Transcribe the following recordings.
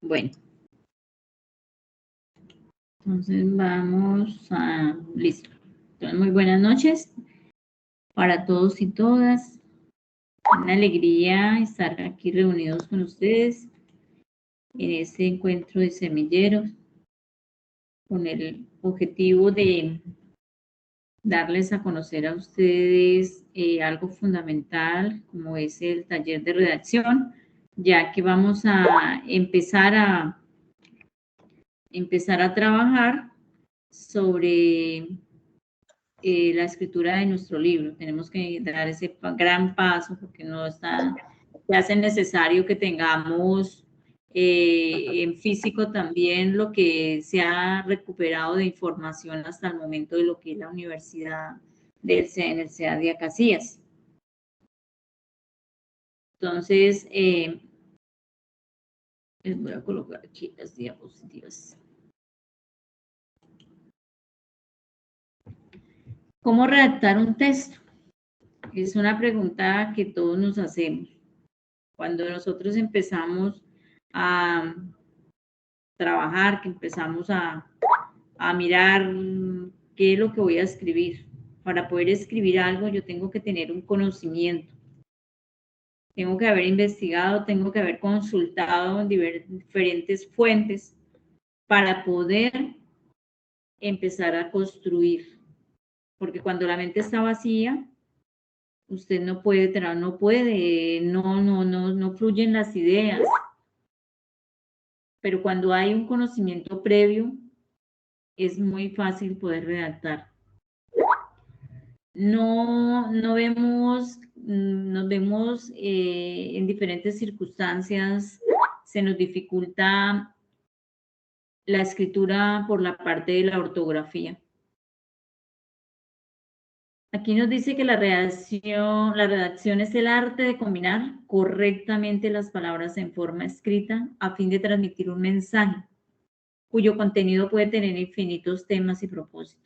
Bueno, entonces vamos a... Listo. Entonces, muy buenas noches para todos y todas. Una alegría estar aquí reunidos con ustedes en este encuentro de semilleros con el objetivo de darles a conocer a ustedes algo fundamental como es el taller de redacción, ya que vamos a empezar a trabajar sobre la escritura de nuestro libro. Tenemos que dar ese gran paso porque no está, se hace necesario que tengamos en físico también lo que se ha recuperado de información hasta el momento de lo que es la universidad en el CEA de Acacías. Entonces, les voy a colocar aquí las diapositivas. ¿Cómo redactar un texto? Es una pregunta que todos nos hacemos. Cuando nosotros empezamos a trabajar, que empezamos a mirar qué es lo que voy a escribir. Para poder escribir algo, yo tengo que tener un conocimiento. Tengo que haber investigado, tengo que haber consultado en diferentes fuentes para poder empezar a construir. Porque cuando la mente está vacía, usted no fluyen las ideas. Pero cuando hay un conocimiento previo, es muy fácil poder redactar. Nos vemos en diferentes circunstancias, se nos dificulta la escritura por la parte de la ortografía. Aquí nos dice que la redacción es el arte de combinar correctamente las palabras en forma escrita a fin de transmitir un mensaje cuyo contenido puede tener infinitos temas y propósitos.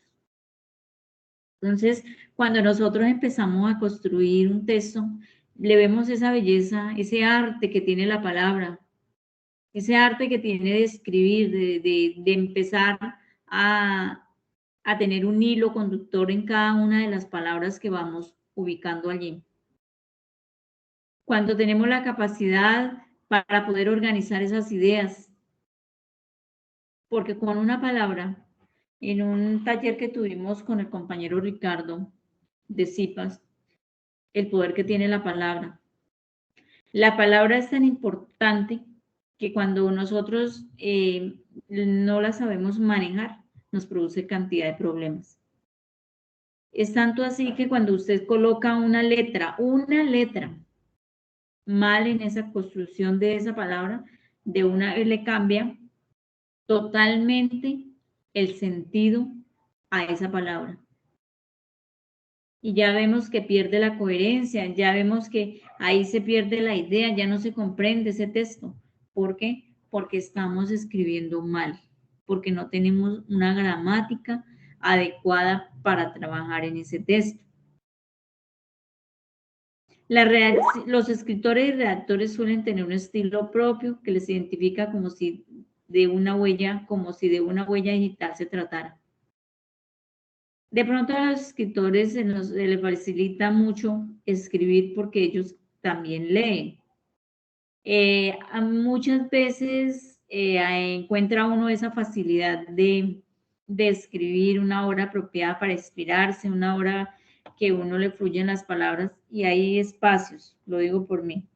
Entonces, cuando nosotros empezamos a construir un texto, le vemos esa belleza, ese arte que tiene la palabra, ese arte que tiene de escribir, de empezar a tener un hilo conductor en cada una de las palabras que vamos ubicando allí. Cuando tenemos la capacidad para poder organizar esas ideas, porque con una palabra, en un taller que tuvimos con el compañero Ricardo de CIPAS, el poder que tiene la palabra. La palabra es tan importante que cuando nosotros no la sabemos manejar, nos produce cantidad de problemas. Es tanto así que cuando usted coloca una letra mal en esa construcción de esa palabra, de una vez le cambia totalmente el sentido a esa palabra. Y ya vemos que pierde la coherencia, ya vemos que ahí se pierde la idea, ya no se comprende ese texto. ¿Por qué? Porque estamos escribiendo mal, porque no tenemos una gramática adecuada para trabajar en ese texto. Los escritores y redactores suelen tener un estilo propio que les identifica como si de una huella digital se tratara. De pronto a los escritores se les facilita mucho escribir porque ellos también leen. Muchas veces encuentra uno esa facilidad de escribir una hora apropiada para inspirarse, una hora que uno le fluyen las palabras y hay espacios, lo digo por mí,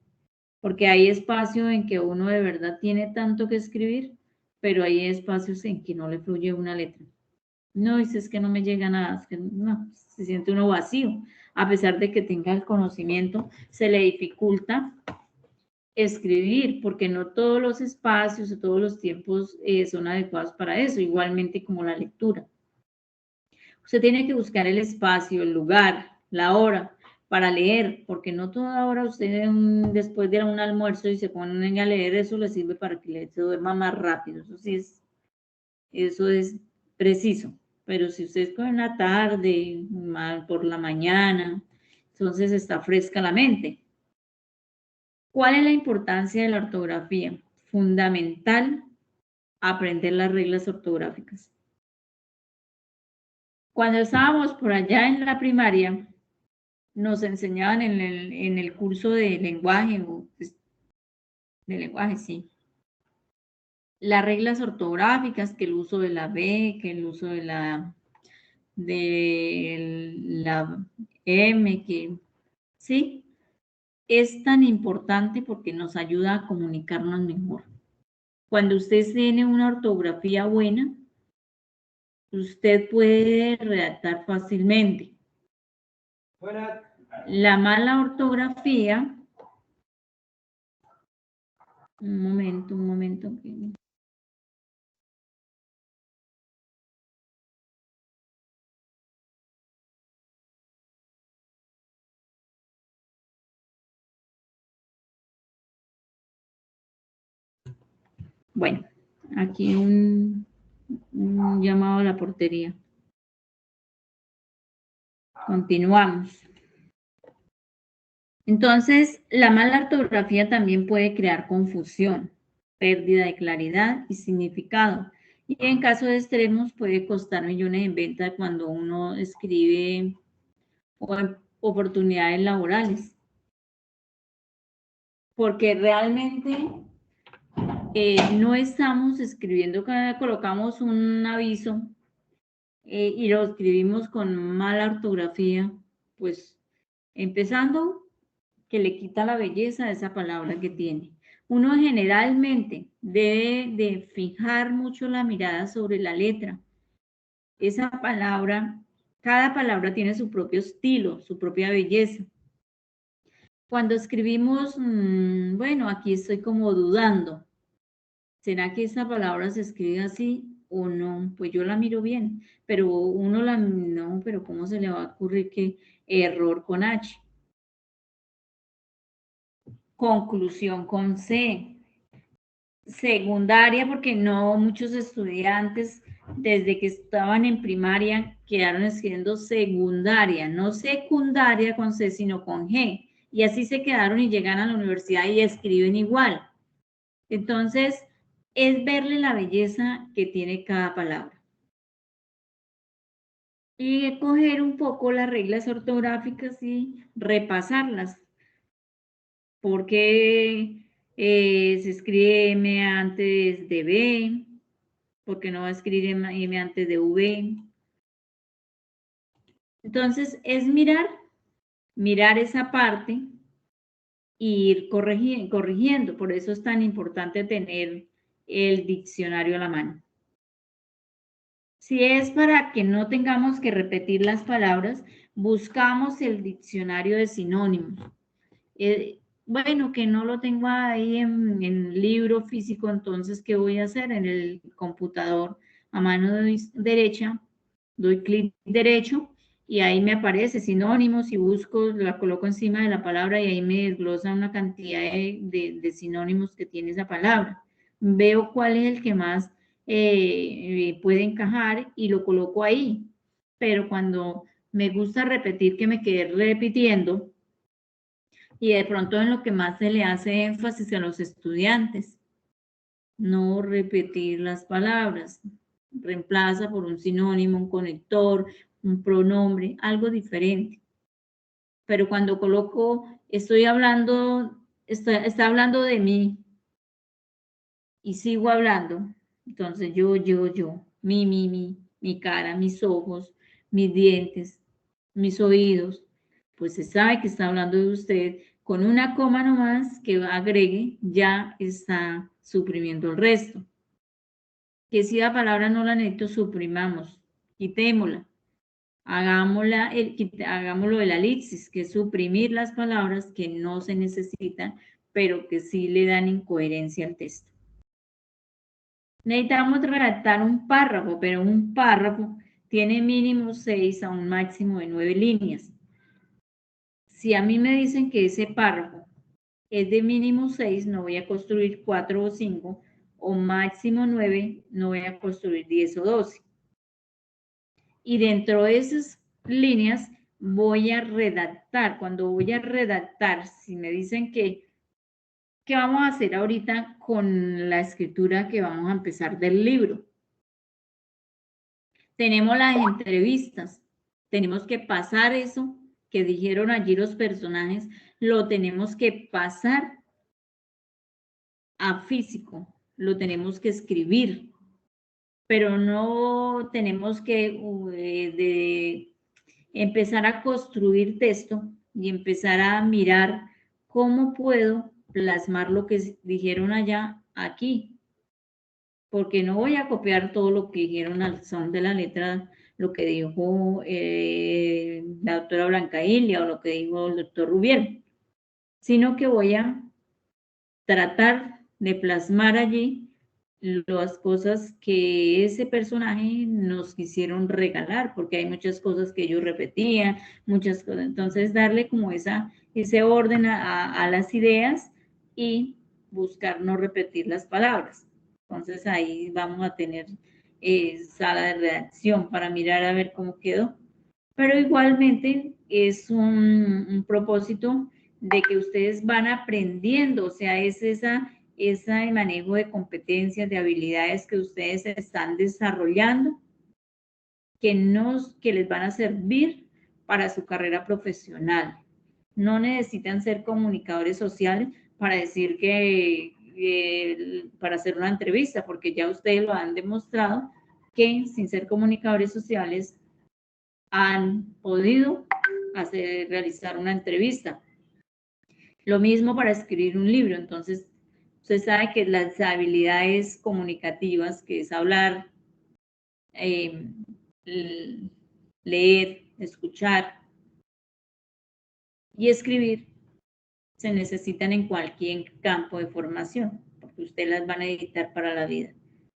porque hay espacio en que uno de verdad tiene tanto que escribir, pero hay espacios en que no le fluye una letra. No, dice, es que no me llega nada, es que no, se siente uno vacío. A pesar de que tenga el conocimiento, se le dificulta escribir, porque no todos los espacios o todos los tiempos son adecuados para eso, igualmente como la lectura. Usted tiene que buscar el espacio, el lugar, la hora para leer, porque no toda hora usted después de un almuerzo y se pone a leer, eso le sirve para que se duerma más rápido. Eso es preciso. Pero si usted es en la tarde, por la mañana, entonces está fresca la mente. ¿Cuál es la importancia de la ortografía? fundamental aprender las reglas ortográficas. Cuando estábamos por allá en la primaria, nos enseñaban en el curso de lenguaje, sí, las reglas ortográficas, que el uso de la B, que el uso de la M, que sí, es tan importante porque nos ayuda a comunicarnos mejor. Cuando usted tiene una ortografía buena, usted puede redactar fácilmente. La mala ortografía, un momento. Bueno, aquí un llamado a la portería. Continuamos. Entonces, la mala ortografía también puede crear confusión, pérdida de claridad y significado. Y en caso de extremos puede costar millones en venta cuando uno escribe oportunidades laborales. Porque realmente no estamos escribiendo, colocamos un aviso y lo escribimos con mala ortografía, pues empezando que le quita la belleza a esa palabra que tiene. Uno generalmente debe de fijar mucho la mirada sobre la letra. Esa palabra, cada palabra tiene su propio estilo, su propia belleza. Cuando escribimos, bueno, aquí estoy como dudando. ¿Será que esa palabra se escribe así o no? Pues yo la miro bien, pero no, pero ¿cómo se le va a ocurrir que error con H? Conclusión con C. Secundaria, porque no muchos estudiantes desde que estaban en primaria quedaron escribiendo secundaria, no secundaria con C, sino con G. Y así se quedaron y llegan a la universidad y escriben igual. Entonces, es verle la belleza que tiene cada palabra. Y coger un poco las reglas ortográficas y repasarlas. Porque se escribe M antes de B, porque no va a escribir M antes de V. Entonces, es mirar esa parte e ir corrigiendo. Por eso es tan importante tener el diccionario a la mano. Si es para que no tengamos que repetir las palabras, buscamos el diccionario de sinónimos. Bueno, que no lo tengo ahí en libro físico, entonces, ¿qué voy a hacer? En el computador a mano derecha, doy clic derecho y ahí me aparece sinónimos y busco, la coloco encima de la palabra y ahí me desglosa una cantidad de sinónimos que tiene esa palabra. Veo cuál es el que más puede encajar y lo coloco ahí. Pero cuando me gusta repetir, que me quede repitiendo, y de pronto en lo que más se le hace énfasis a los estudiantes, no repetir las palabras, reemplaza por un sinónimo, un conector, un pronombre, algo diferente. Pero cuando coloco, estoy hablando, está hablando de mí y sigo hablando, entonces yo, mi cara, mis ojos, mis dientes, mis oídos, pues se sabe que está hablando de usted. Con una coma nomás que agregue, ya está suprimiendo el resto. Que si la palabra no la necesito, suprimamos, quitémosla. Hagámoslo de la elipsis, que es suprimir las palabras que no se necesitan, pero que sí le dan incoherencia al texto. Necesitamos redactar un párrafo, pero un párrafo tiene mínimo 6 a un máximo de 9 líneas. Si a mí me dicen que ese párrafo es de mínimo 6, no voy a construir 4 o 5, o máximo 9, no voy a construir 10 o 12. Y dentro de esas líneas voy a redactar. Cuando voy a redactar, si me dicen que ¿Qué vamos a hacer ahorita con la escritura que vamos a empezar del libro? Tenemos las entrevistas, tenemos que pasar eso que dijeron allí los personajes, lo tenemos que pasar a físico, lo tenemos que escribir, pero no tenemos que empezar a construir texto y empezar a mirar cómo puedo plasmar lo que dijeron allá aquí, porque no voy a copiar todo lo que dijeron al son de la letra, lo que dijo la doctora Blanca Ilia o lo que dijo el doctor Rubiel, sino que voy a tratar de plasmar allí las cosas que ese personaje nos quisieron regalar, porque hay muchas cosas que ellos repetían, muchas cosas, entonces darle como ese orden a las ideas y buscar no repetir las palabras. Entonces ahí vamos a tener sala de redacción para mirar a ver cómo quedó. Pero igualmente es un propósito de que ustedes van aprendiendo, o sea, es ese manejo de competencias, de habilidades que ustedes están desarrollando, que les van a servir para su carrera profesional. No necesitan ser comunicadores sociales para decir para hacer una entrevista, porque ya ustedes lo han demostrado que sin ser comunicadores sociales han podido realizar una entrevista. Lo mismo para escribir un libro. Entonces, usted sabe que las habilidades comunicativas, que es hablar, leer, escuchar y escribir, se necesitan en cualquier campo de formación, porque usted las van a necesitar para la vida.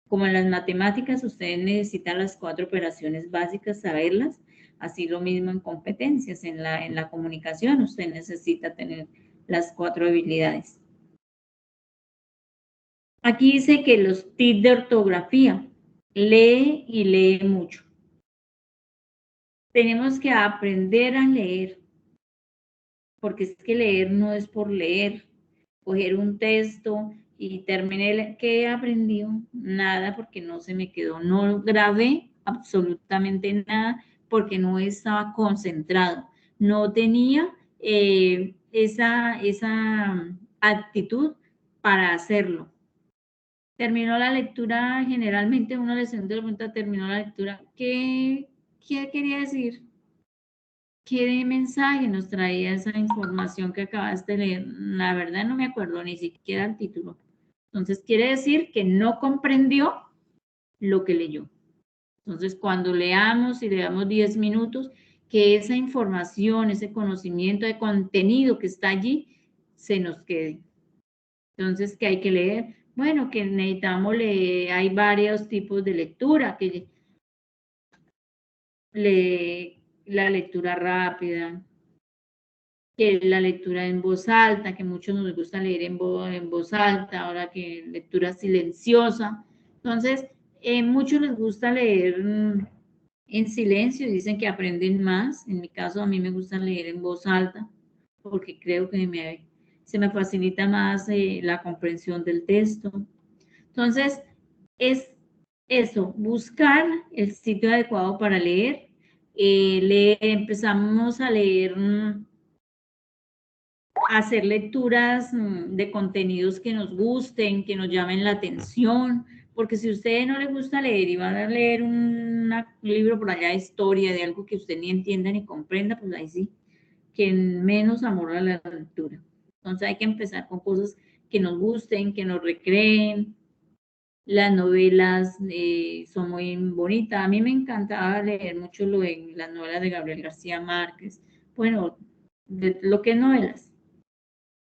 Como en las matemáticas, ustedes necesitan las 4 operaciones básicas, saberlas. Así lo mismo en competencias, en la comunicación, usted necesita tener las 4 habilidades. Aquí dice que los tips de ortografía, lee y lee mucho. Tenemos que aprender a leer, porque es que leer no es por leer, coger un texto y terminé, ¿qué he aprendido? Nada, porque no se me quedó, no grabé absolutamente nada, porque no estaba concentrado, no tenía esa actitud para hacerlo. Terminó la lectura, generalmente uno le siente la pregunta, terminó la lectura, ¿qué quería decir? ¿Qué mensaje nos traía esa información que acabaste de leer? La verdad no me acuerdo ni siquiera el título. Entonces quiere decir que no comprendió lo que leyó. Entonces cuando leamos y leamos 10 minutos, que esa información, ese conocimiento de contenido que está allí, se nos quede. Entonces, ¿qué hay que leer? Bueno, que necesitamos leer, hay varios tipos de lectura, que lee la lectura rápida, que la lectura en voz alta, que muchos nos gusta leer en voz alta, ahora que lectura silenciosa. Entonces, muchos les gusta leer en silencio y dicen que aprenden más. En mi caso, a mí me gusta leer en voz alta porque creo que se me facilita más la comprensión del texto. Entonces, es eso, buscar el sitio adecuado para leer. Empezamos a leer, hacer lecturas de contenidos que nos gusten, que nos llamen la atención, porque si a usted no le gusta leer y va a leer un libro por allá de historia, de algo que usted ni entienda ni comprenda, pues ahí sí, que menos amor a la lectura. Entonces hay que empezar con cosas que nos gusten, que nos recreen. Las novelas son muy bonitas. A mí me encantaba leer mucho las novelas de Gabriel García Márquez. Bueno, de lo que es novelas.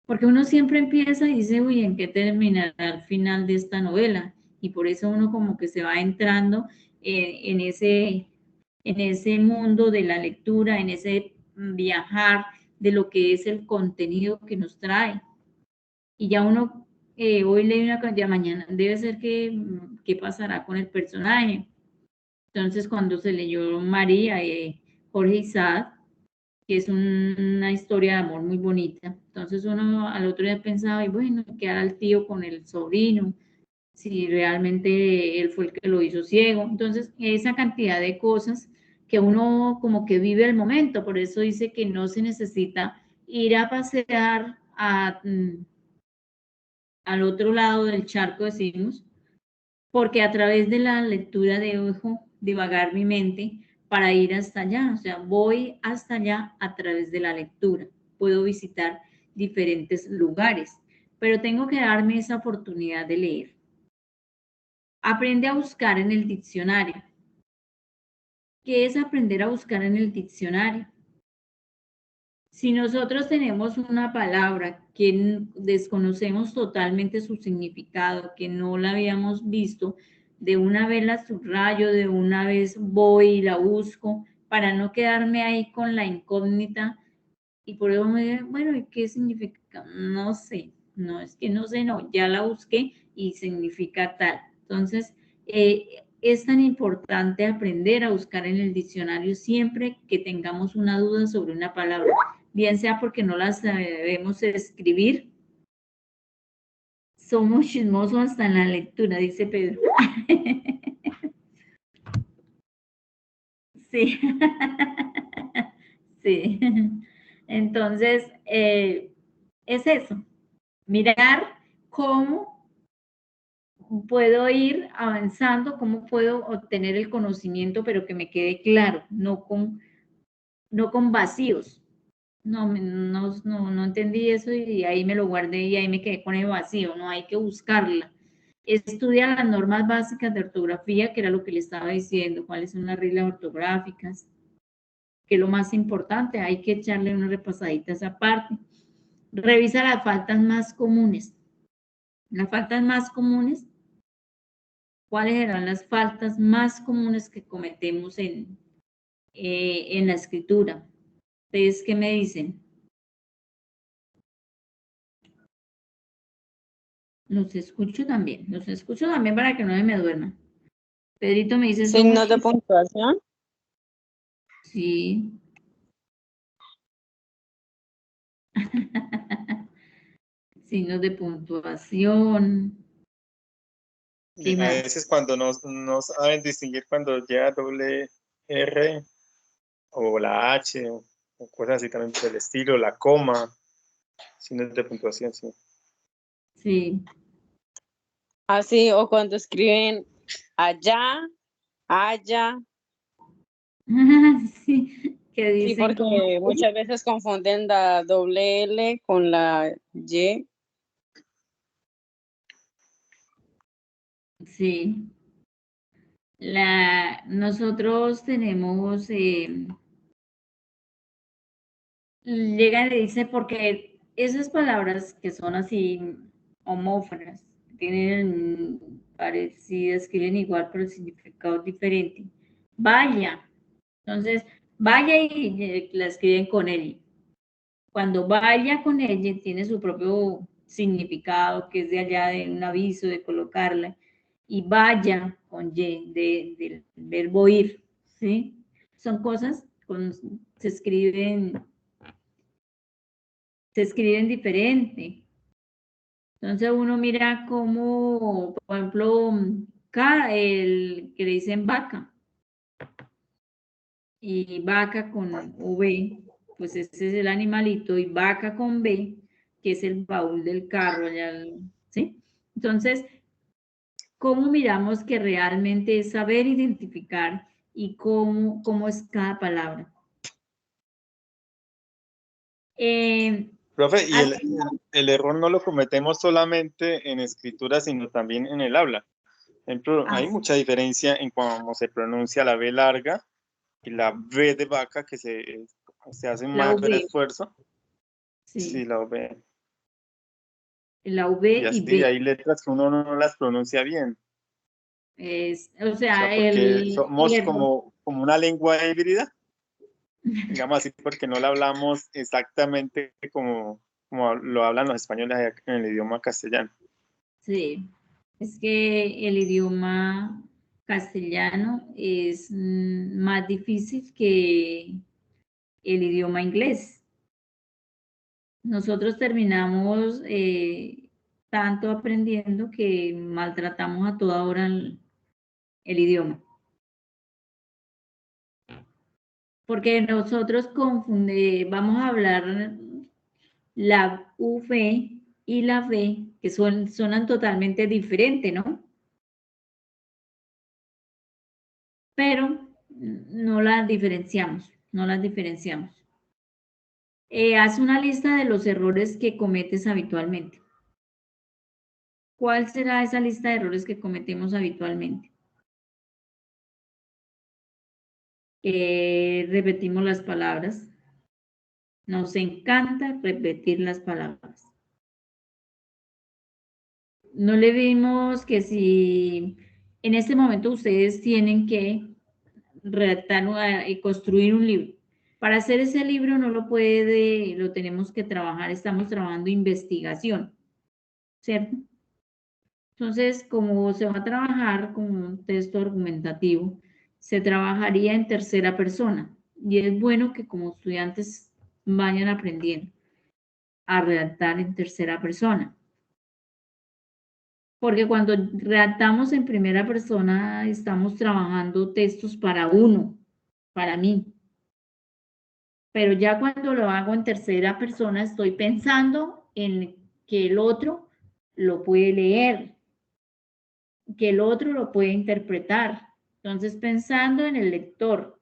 Porque uno siempre empieza y dice, uy, ¿en qué terminará el final de esta novela? Y por eso uno como que se va entrando en ese mundo de la lectura, en ese viajar de lo que es el contenido que nos trae. Y ya uno, hoy leí una cantidad, mañana debe ser qué pasará con el personaje. Entonces, cuando se leyó María, Jorge Isaac, que es una historia de amor muy bonita. Entonces uno al otro día pensaba, y bueno, ¿qué hará el tío con el sobrino? Si realmente él fue el que lo hizo ciego. Entonces, esa cantidad de cosas que uno como que vive el momento, por eso dice que no se necesita ir a pasear al otro lado del charco, decimos, porque a través de la lectura dejo divagar mi mente para ir hasta allá, o sea, voy hasta allá a través de la lectura, puedo visitar diferentes lugares, pero tengo que darme esa oportunidad de leer. Aprende a buscar en el diccionario. ¿Qué es aprender a buscar en el diccionario? Si nosotros tenemos una palabra que desconocemos totalmente su significado, que no la habíamos visto, de una vez la subrayo, de una vez voy y la busco, para no quedarme ahí con la incógnita. Y por eso me dicen, bueno, ¿y qué significa? No sé, no, es que no sé, no, ya la busqué y significa tal. Entonces, es tan importante aprender a buscar en el diccionario siempre que tengamos una duda sobre una palabra, bien sea porque no la sabemos escribir. Somos chismosos hasta en la lectura, dice Pedro. Sí, sí. Entonces, es eso, mirar cómo puedo ir avanzando, cómo puedo obtener el conocimiento, pero que me quede claro, no con vacíos. No entendí eso y ahí me lo guardé y ahí me quedé con el vacío, no hay que buscarla. Estudia las normas básicas de ortografía, que era lo que le estaba diciendo, cuáles son las reglas ortográficas, que es lo más importante, hay que echarle una repasadita a esa parte. Revisa las faltas más comunes. Las faltas más comunes, ¿cuáles eran las faltas más comunes que cometemos en la escritura? ¿Ustedes qué me dicen? Los escucho también para que no me duerman. Pedrito me dice, somos Signos de puntuación. sí. Signos de puntuación. ¿Qué A más? veces cuando no saben distinguir cuando llega doble R o la H o cosas así también del estilo, la coma, signos de puntuación, sí. Sí. Así, o cuando escriben allá, allá. Sí, que Sí, dicen como, porque muchas veces confunden la doble L con la Y. sí. Nosotros tenemos, llega y le dice, porque esas palabras que son así homófonas, tienen parecidas, escriben igual, pero el significado es diferente. Vaya, entonces, vaya y la escriben con él. Cuando vaya con ella, tiene su propio significado, que es de allá, de un aviso, de colocarla. Y vaya con Y, del verbo ir, ¿sí? Son cosas, se escriben diferente. Entonces uno mira cómo, por ejemplo, el que le dicen vaca, y vaca con V, pues ese es el animalito, y vaca con B, que es el baúl del carro, ¿sí? Entonces, ¿cómo miramos que realmente es saber identificar y cómo es cada palabra? Profe, y Aquí, el error no lo cometemos solamente en escritura, sino también en el habla. Por ejemplo, hay mucha diferencia en cómo se pronuncia la B larga y la V de vaca, que se hace un la mayor V, esfuerzo. Sí, sí, la V. la V Y y así B. hay letras que uno no las pronuncia bien. O O sea, sea, porque el somos error. como una lengua híbrida, digamos así, porque no la hablamos exactamente como lo hablan los españoles allá en el idioma castellano. Sí, es que el idioma castellano es más difícil el idioma inglés. Nosotros terminamos tanto aprendiendo que maltratamos a toda hora el idioma. Porque nosotros vamos a hablar la UF y la V, que sonan totalmente diferentes, ¿no? Pero no las diferenciamos, no las diferenciamos. Haz una lista de los errores que cometes habitualmente. ¿Cuál será esa lista de errores que cometemos habitualmente? Repetimos las palabras. Nos encanta repetir las palabras. No le vimos que si en este momento ustedes tienen que redactar y construir un libro. Para hacer ese libro no lo tenemos que trabajar, estamos trabajando investigación, ¿cierto? Entonces, como se va a trabajar con un texto argumentativo, se trabajaría en tercera persona. Y es bueno que como estudiantes vayan aprendiendo a redactar en tercera persona. Porque cuando redactamos en primera persona, estamos trabajando textos para uno, para mí. Pero ya cuando lo hago en tercera persona, estoy pensando en que el otro lo puede leer, que el otro lo puede interpretar. Entonces, pensando en el lector.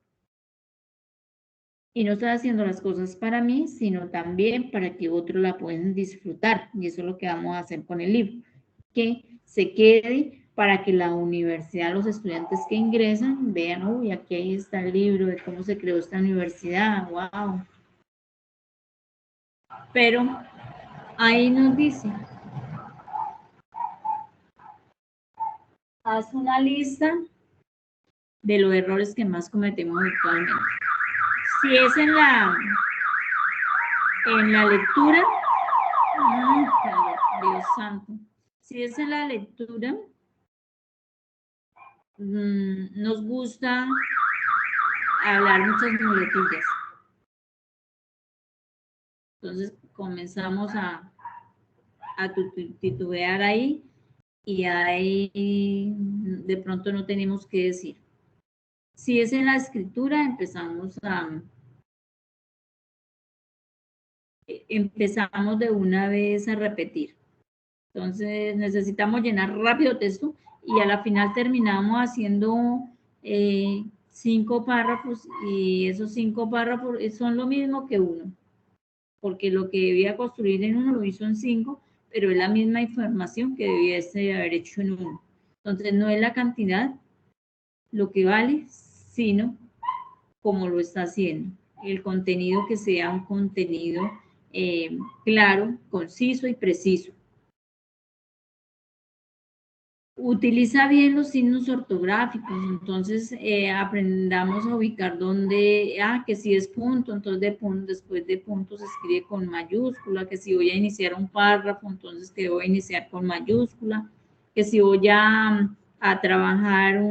Y no estoy haciendo las cosas para mí, sino también para que otros la puedan disfrutar. Y eso es lo que vamos a hacer con el libro. Que se quede para que la universidad, los estudiantes que ingresan, vean, uy, aquí está el libro de cómo se creó esta universidad. ¡Wow! Pero ahí nos dice, haz una lista de los errores que más cometemos habitualmente. Si es en la lectura, Dios santo, si es en la lectura, nos gusta hablar muchas muletillas. Entonces comenzamos a titubear ahí y ahí de pronto no tenemos que decir. Si es en la escritura, empezamos de una vez a repetir. Entonces necesitamos llenar rápido texto y a la final terminamos haciendo 5 párrafos y esos 5 párrafos son lo mismo que uno, porque lo que debía construir en uno lo hizo en 5, pero es la misma información que debiese haber hecho en uno. Entonces no es la cantidad lo que vale, sino cómo lo está haciendo. El contenido que sea un contenido claro, conciso y preciso. Utiliza bien los signos ortográficos, entonces aprendamos a ubicar dónde, que si es punto, entonces después de punto se escribe con mayúscula, que si voy a iniciar un párrafo, entonces que voy a iniciar con mayúscula, que si voy a trabajar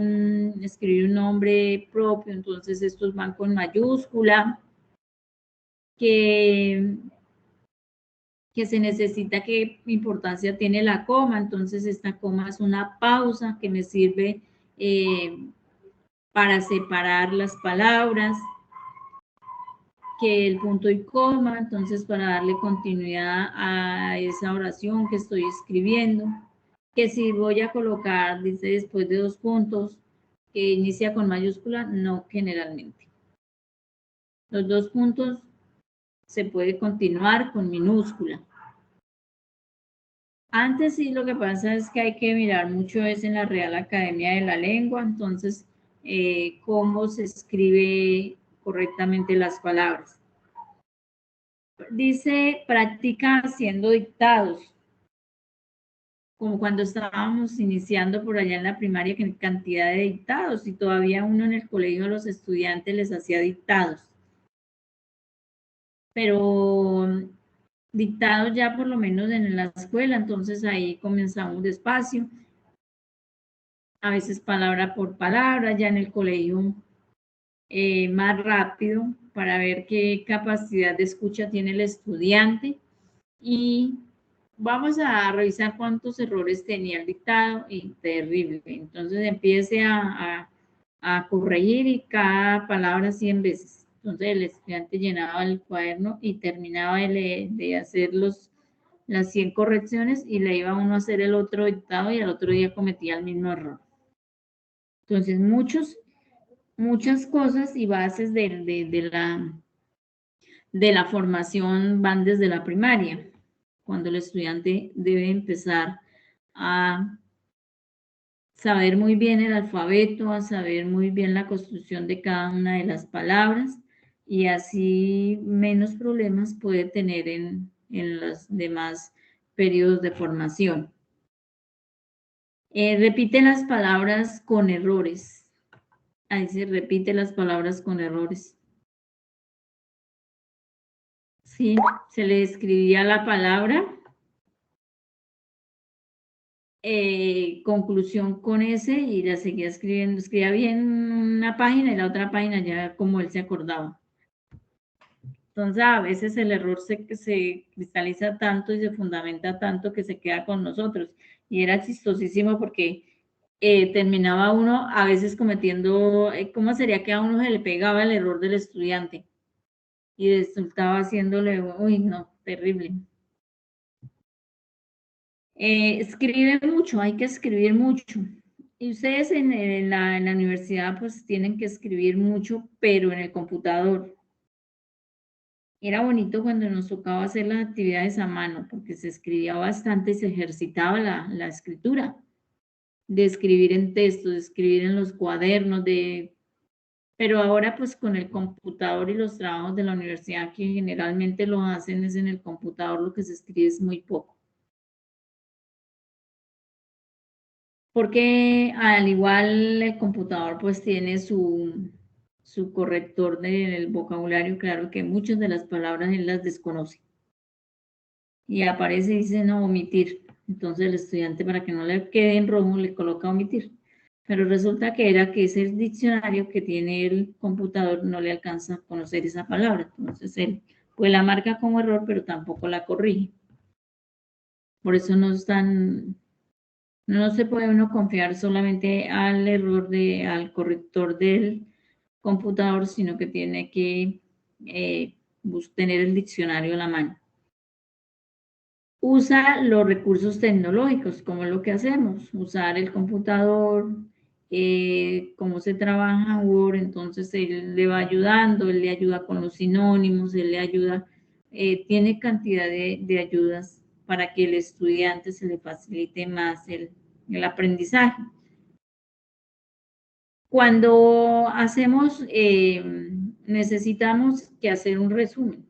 escribir un nombre propio, entonces estos van con mayúscula, que se necesita, qué importancia tiene la coma, entonces esta coma es una pausa que me sirve para separar las palabras, que el punto y coma, entonces para darle continuidad a esa oración que estoy escribiendo, que si voy a colocar, dice después de 2 puntos, que inicia con mayúscula, no generalmente. Los 2 puntos se puede continuar con minúscula. Antes sí, lo que pasa es que hay que mirar mucho es en la Real Academia de la Lengua, entonces, cómo se escribe correctamente las palabras. Dice, practica haciendo dictados, como cuando estábamos iniciando por allá en la primaria, que cantidad de dictados, y todavía uno en el colegio a los estudiantes les hacía dictados. Pero dictados ya por lo menos en la escuela, entonces ahí comenzamos despacio, a veces palabra por palabra, ya en el colegio más rápido, para ver qué capacidad de escucha tiene el estudiante y vamos a revisar cuántos errores tenía el dictado y terrible. Entonces empiece a corregir y cada palabra 100 veces. Entonces el estudiante llenaba el cuaderno y terminaba de hacer las 100 correcciones y le iba uno a hacer el otro dictado y al otro día cometía el mismo error. Entonces muchas cosas y bases de la formación van desde la primaria, cuando el estudiante debe empezar a saber muy bien el alfabeto, a saber muy bien la construcción de cada una de las palabras y así menos problemas puede tener en los demás periodos de formación. Repite las palabras con errores. Ahí se repite las palabras con errores. Sí, se le escribía la palabra, conclusión con S y la seguía escribiendo, escribía bien una página y la otra página ya como él se acordaba. Entonces a veces el error se cristaliza tanto y se fundamenta tanto que se queda con nosotros. Y era chistosísimo porque terminaba uno a veces cometiendo, ¿cómo sería que a uno se le pegaba el error del estudiante? Y resultaba haciéndole, uy, no, terrible. Escribe mucho, hay que escribir mucho. Y ustedes en la universidad pues tienen que escribir mucho, pero en el computador. Era bonito cuando nos tocaba hacer las actividades a mano, porque se escribía bastante y se ejercitaba la escritura, de escribir en textos, de escribir en los cuadernos, pero ahora pues con el computador y los trabajos de la universidad que generalmente lo hacen es en el computador, lo que se escribe es muy poco. Porque al igual el computador pues tiene su corrector del vocabulario, claro que muchas de las palabras él las desconoce. Y aparece y dice no, omitir. Entonces el estudiante para que no le quede en rojo le coloca omitir. Pero resulta que era que ese diccionario que tiene el computador no le alcanza a conocer esa palabra. Entonces él pues la marca como error, pero tampoco la corrige. Por eso no se puede uno confiar solamente al error al corrector del computador, sino que tiene que tener el diccionario a la mano. Usa los recursos tecnológicos, como es lo que hacemos, usar el computador, cómo se trabaja Word, entonces él le va ayudando, él le ayuda con los sinónimos, él le ayuda, tiene cantidad de ayudas para que el estudiante se le facilite más el aprendizaje. Cuando hacemos, necesitamos que hacer un resumen,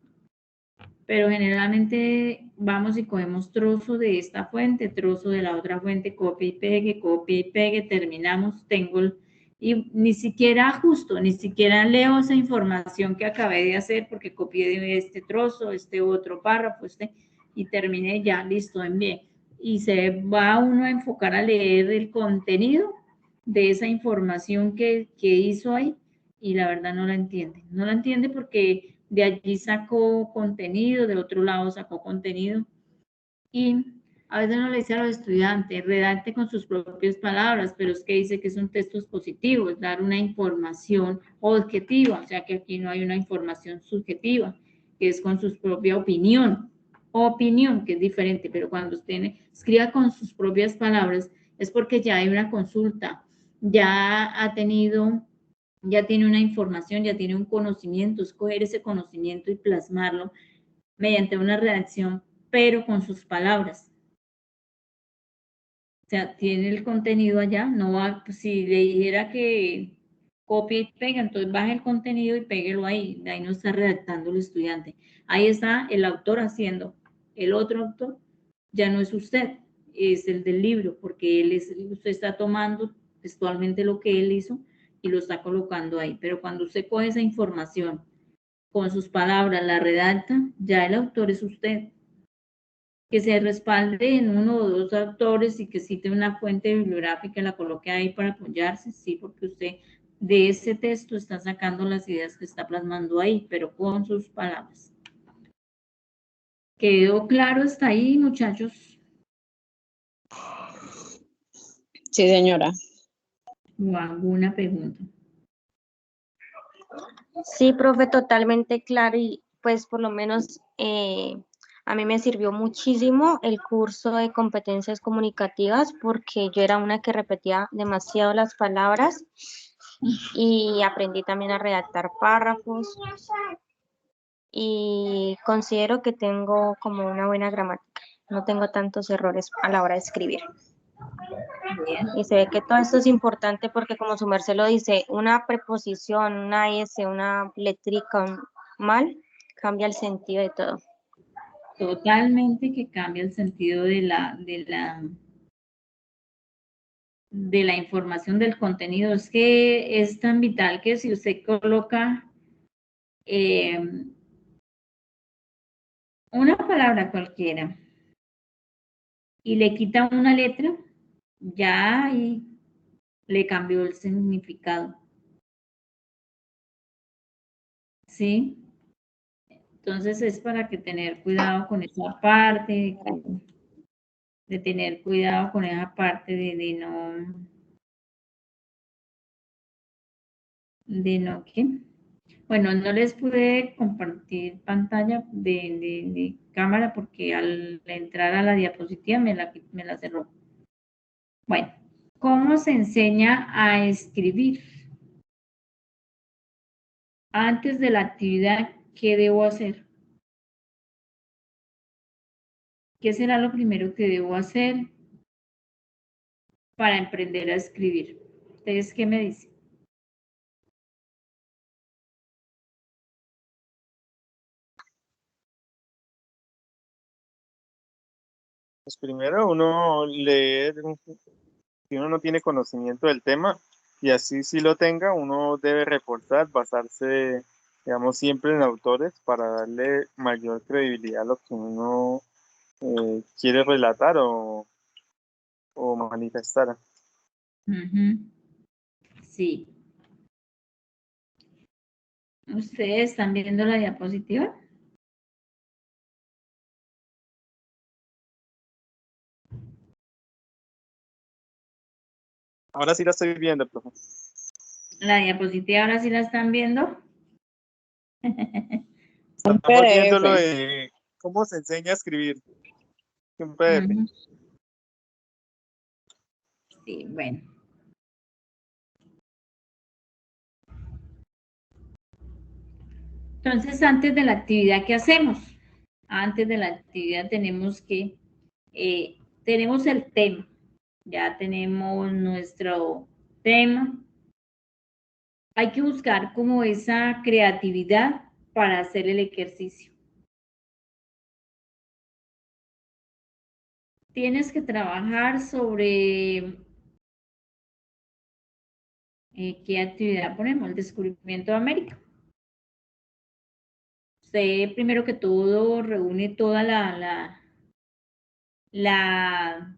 pero generalmente vamos y cogemos trozo de esta fuente, trozo de la otra fuente, copia y pegue, terminamos, y ni siquiera ajusto, ni siquiera leo esa información que acabé de hacer porque copié de este trozo, este otro párrafo, y terminé ya, listo, envié. Y se va uno a enfocar a leer el contenido de esa información que hizo ahí y la verdad no la entiende. No la entiende porque de allí sacó contenido, de otro lado sacó contenido y a veces no le dice a los estudiantes, redacte con sus propias palabras, pero es que dice que son textos positivos, dar una información objetiva, o sea que aquí no hay una información subjetiva, que es con su propia opinión, que es diferente, pero cuando usted escriba con sus propias palabras es porque ya hay una consulta, ya tiene una información, ya tiene un conocimiento, escoger ese conocimiento y plasmarlo mediante una redacción, pero con sus palabras. O sea, tiene el contenido allá, no va, pues, si le dijera que copia y pega, entonces baja el contenido y péguelo ahí, de ahí no está redactando el estudiante. Ahí está el autor haciendo, el otro autor ya no es usted, es el del libro, porque usted está tomando textualmente lo que él hizo y lo está colocando ahí. Pero cuando usted coge esa información con sus palabras, la redacta, ya el autor es usted. Que se respalde en uno o dos autores y que cite una fuente bibliográfica y la coloque ahí para apoyarse, sí, porque usted de ese texto está sacando las ideas que está plasmando ahí, pero con sus palabras. ¿Quedó claro hasta ahí, muchachos? Sí, señora. ¿O alguna pregunta? Sí, profe, totalmente claro y pues por lo menos a mí me sirvió muchísimo el curso de competencias comunicativas porque yo era una que repetía demasiado las palabras y aprendí también a redactar párrafos y considero que tengo como una buena gramática, no tengo tantos errores a la hora de escribir. Bien. Y se ve que todo esto es importante porque como su merced lo dice, una preposición, una S, una letrica mal, cambia el sentido de todo. Totalmente que cambia el sentido de la información del contenido. Es que es tan vital que si usted coloca una palabra cualquiera y le quita una letra, ya ahí le cambió el significado. ¿Sí? Entonces es para que tener cuidado con esa parte, de tener cuidado con esa parte de no, ¿qué? Bueno, no les pude compartir pantalla de cámara porque al entrar a la diapositiva me la cerró. Bueno, ¿cómo se enseña a escribir? Antes de la actividad, ¿qué debo hacer? ¿Qué será lo primero que debo hacer para aprender a escribir? ¿Ustedes qué me dicen? Pues primero uno leer, si uno no tiene conocimiento del tema, y así si lo tenga, uno debe reportar, basarse, digamos, siempre en autores para darle mayor credibilidad a lo que uno quiere relatar o manifestar. Sí. ¿Ustedes están viendo la diapositiva? Ahora sí la estoy viendo, profe. La diapositiva ahora sí la están viendo. Estamos viendo lo PDF. de cómo se enseña a escribir. Un PDF. Ujú. Sí, bueno. Entonces, antes de la actividad, ¿qué hacemos? Antes de la actividad tenemos tenemos el tema. Ya tenemos nuestro tema. Hay que buscar como esa creatividad para hacer el ejercicio. Tienes que trabajar sobre qué actividad ponemos, el descubrimiento de América. Usted primero que todo reúne toda la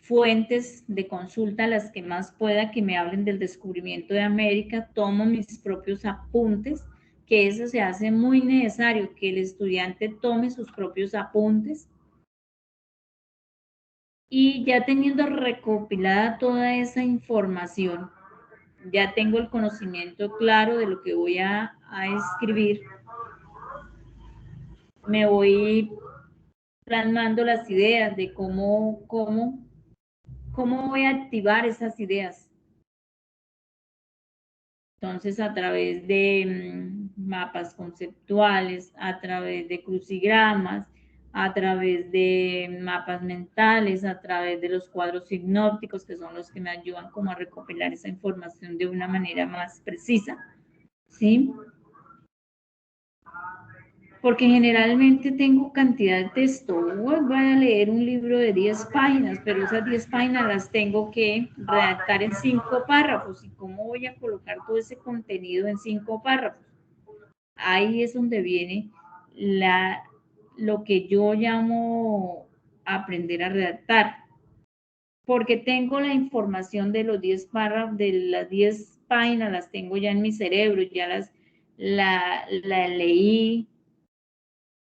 fuentes de consulta, las que más pueda que me hablen del descubrimiento de América, tomo mis propios apuntes, que eso se hace muy necesario, que el estudiante tome sus propios apuntes. Y ya teniendo recopilada toda esa información, ya tengo el conocimiento claro de lo que voy a escribir, me voy plasmando las ideas de cómo voy a activar esas ideas. Entonces, a través de mapas conceptuales, a través de crucigramas, a través de mapas mentales, a través de los cuadros sinópticos, que son los que me ayudan como a recopilar esa información de una manera más precisa, ¿sí? Porque generalmente tengo cantidad de texto. Voy a leer un libro de 10 páginas, pero esas 10 páginas las tengo que redactar en 5 párrafos. ¿Y cómo voy a colocar todo ese contenido en 5 párrafos? Ahí es donde viene lo que yo llamo aprender a redactar. Porque tengo la información de los 10 párrafos, de las 10 páginas las tengo ya en mi cerebro, ya la leí,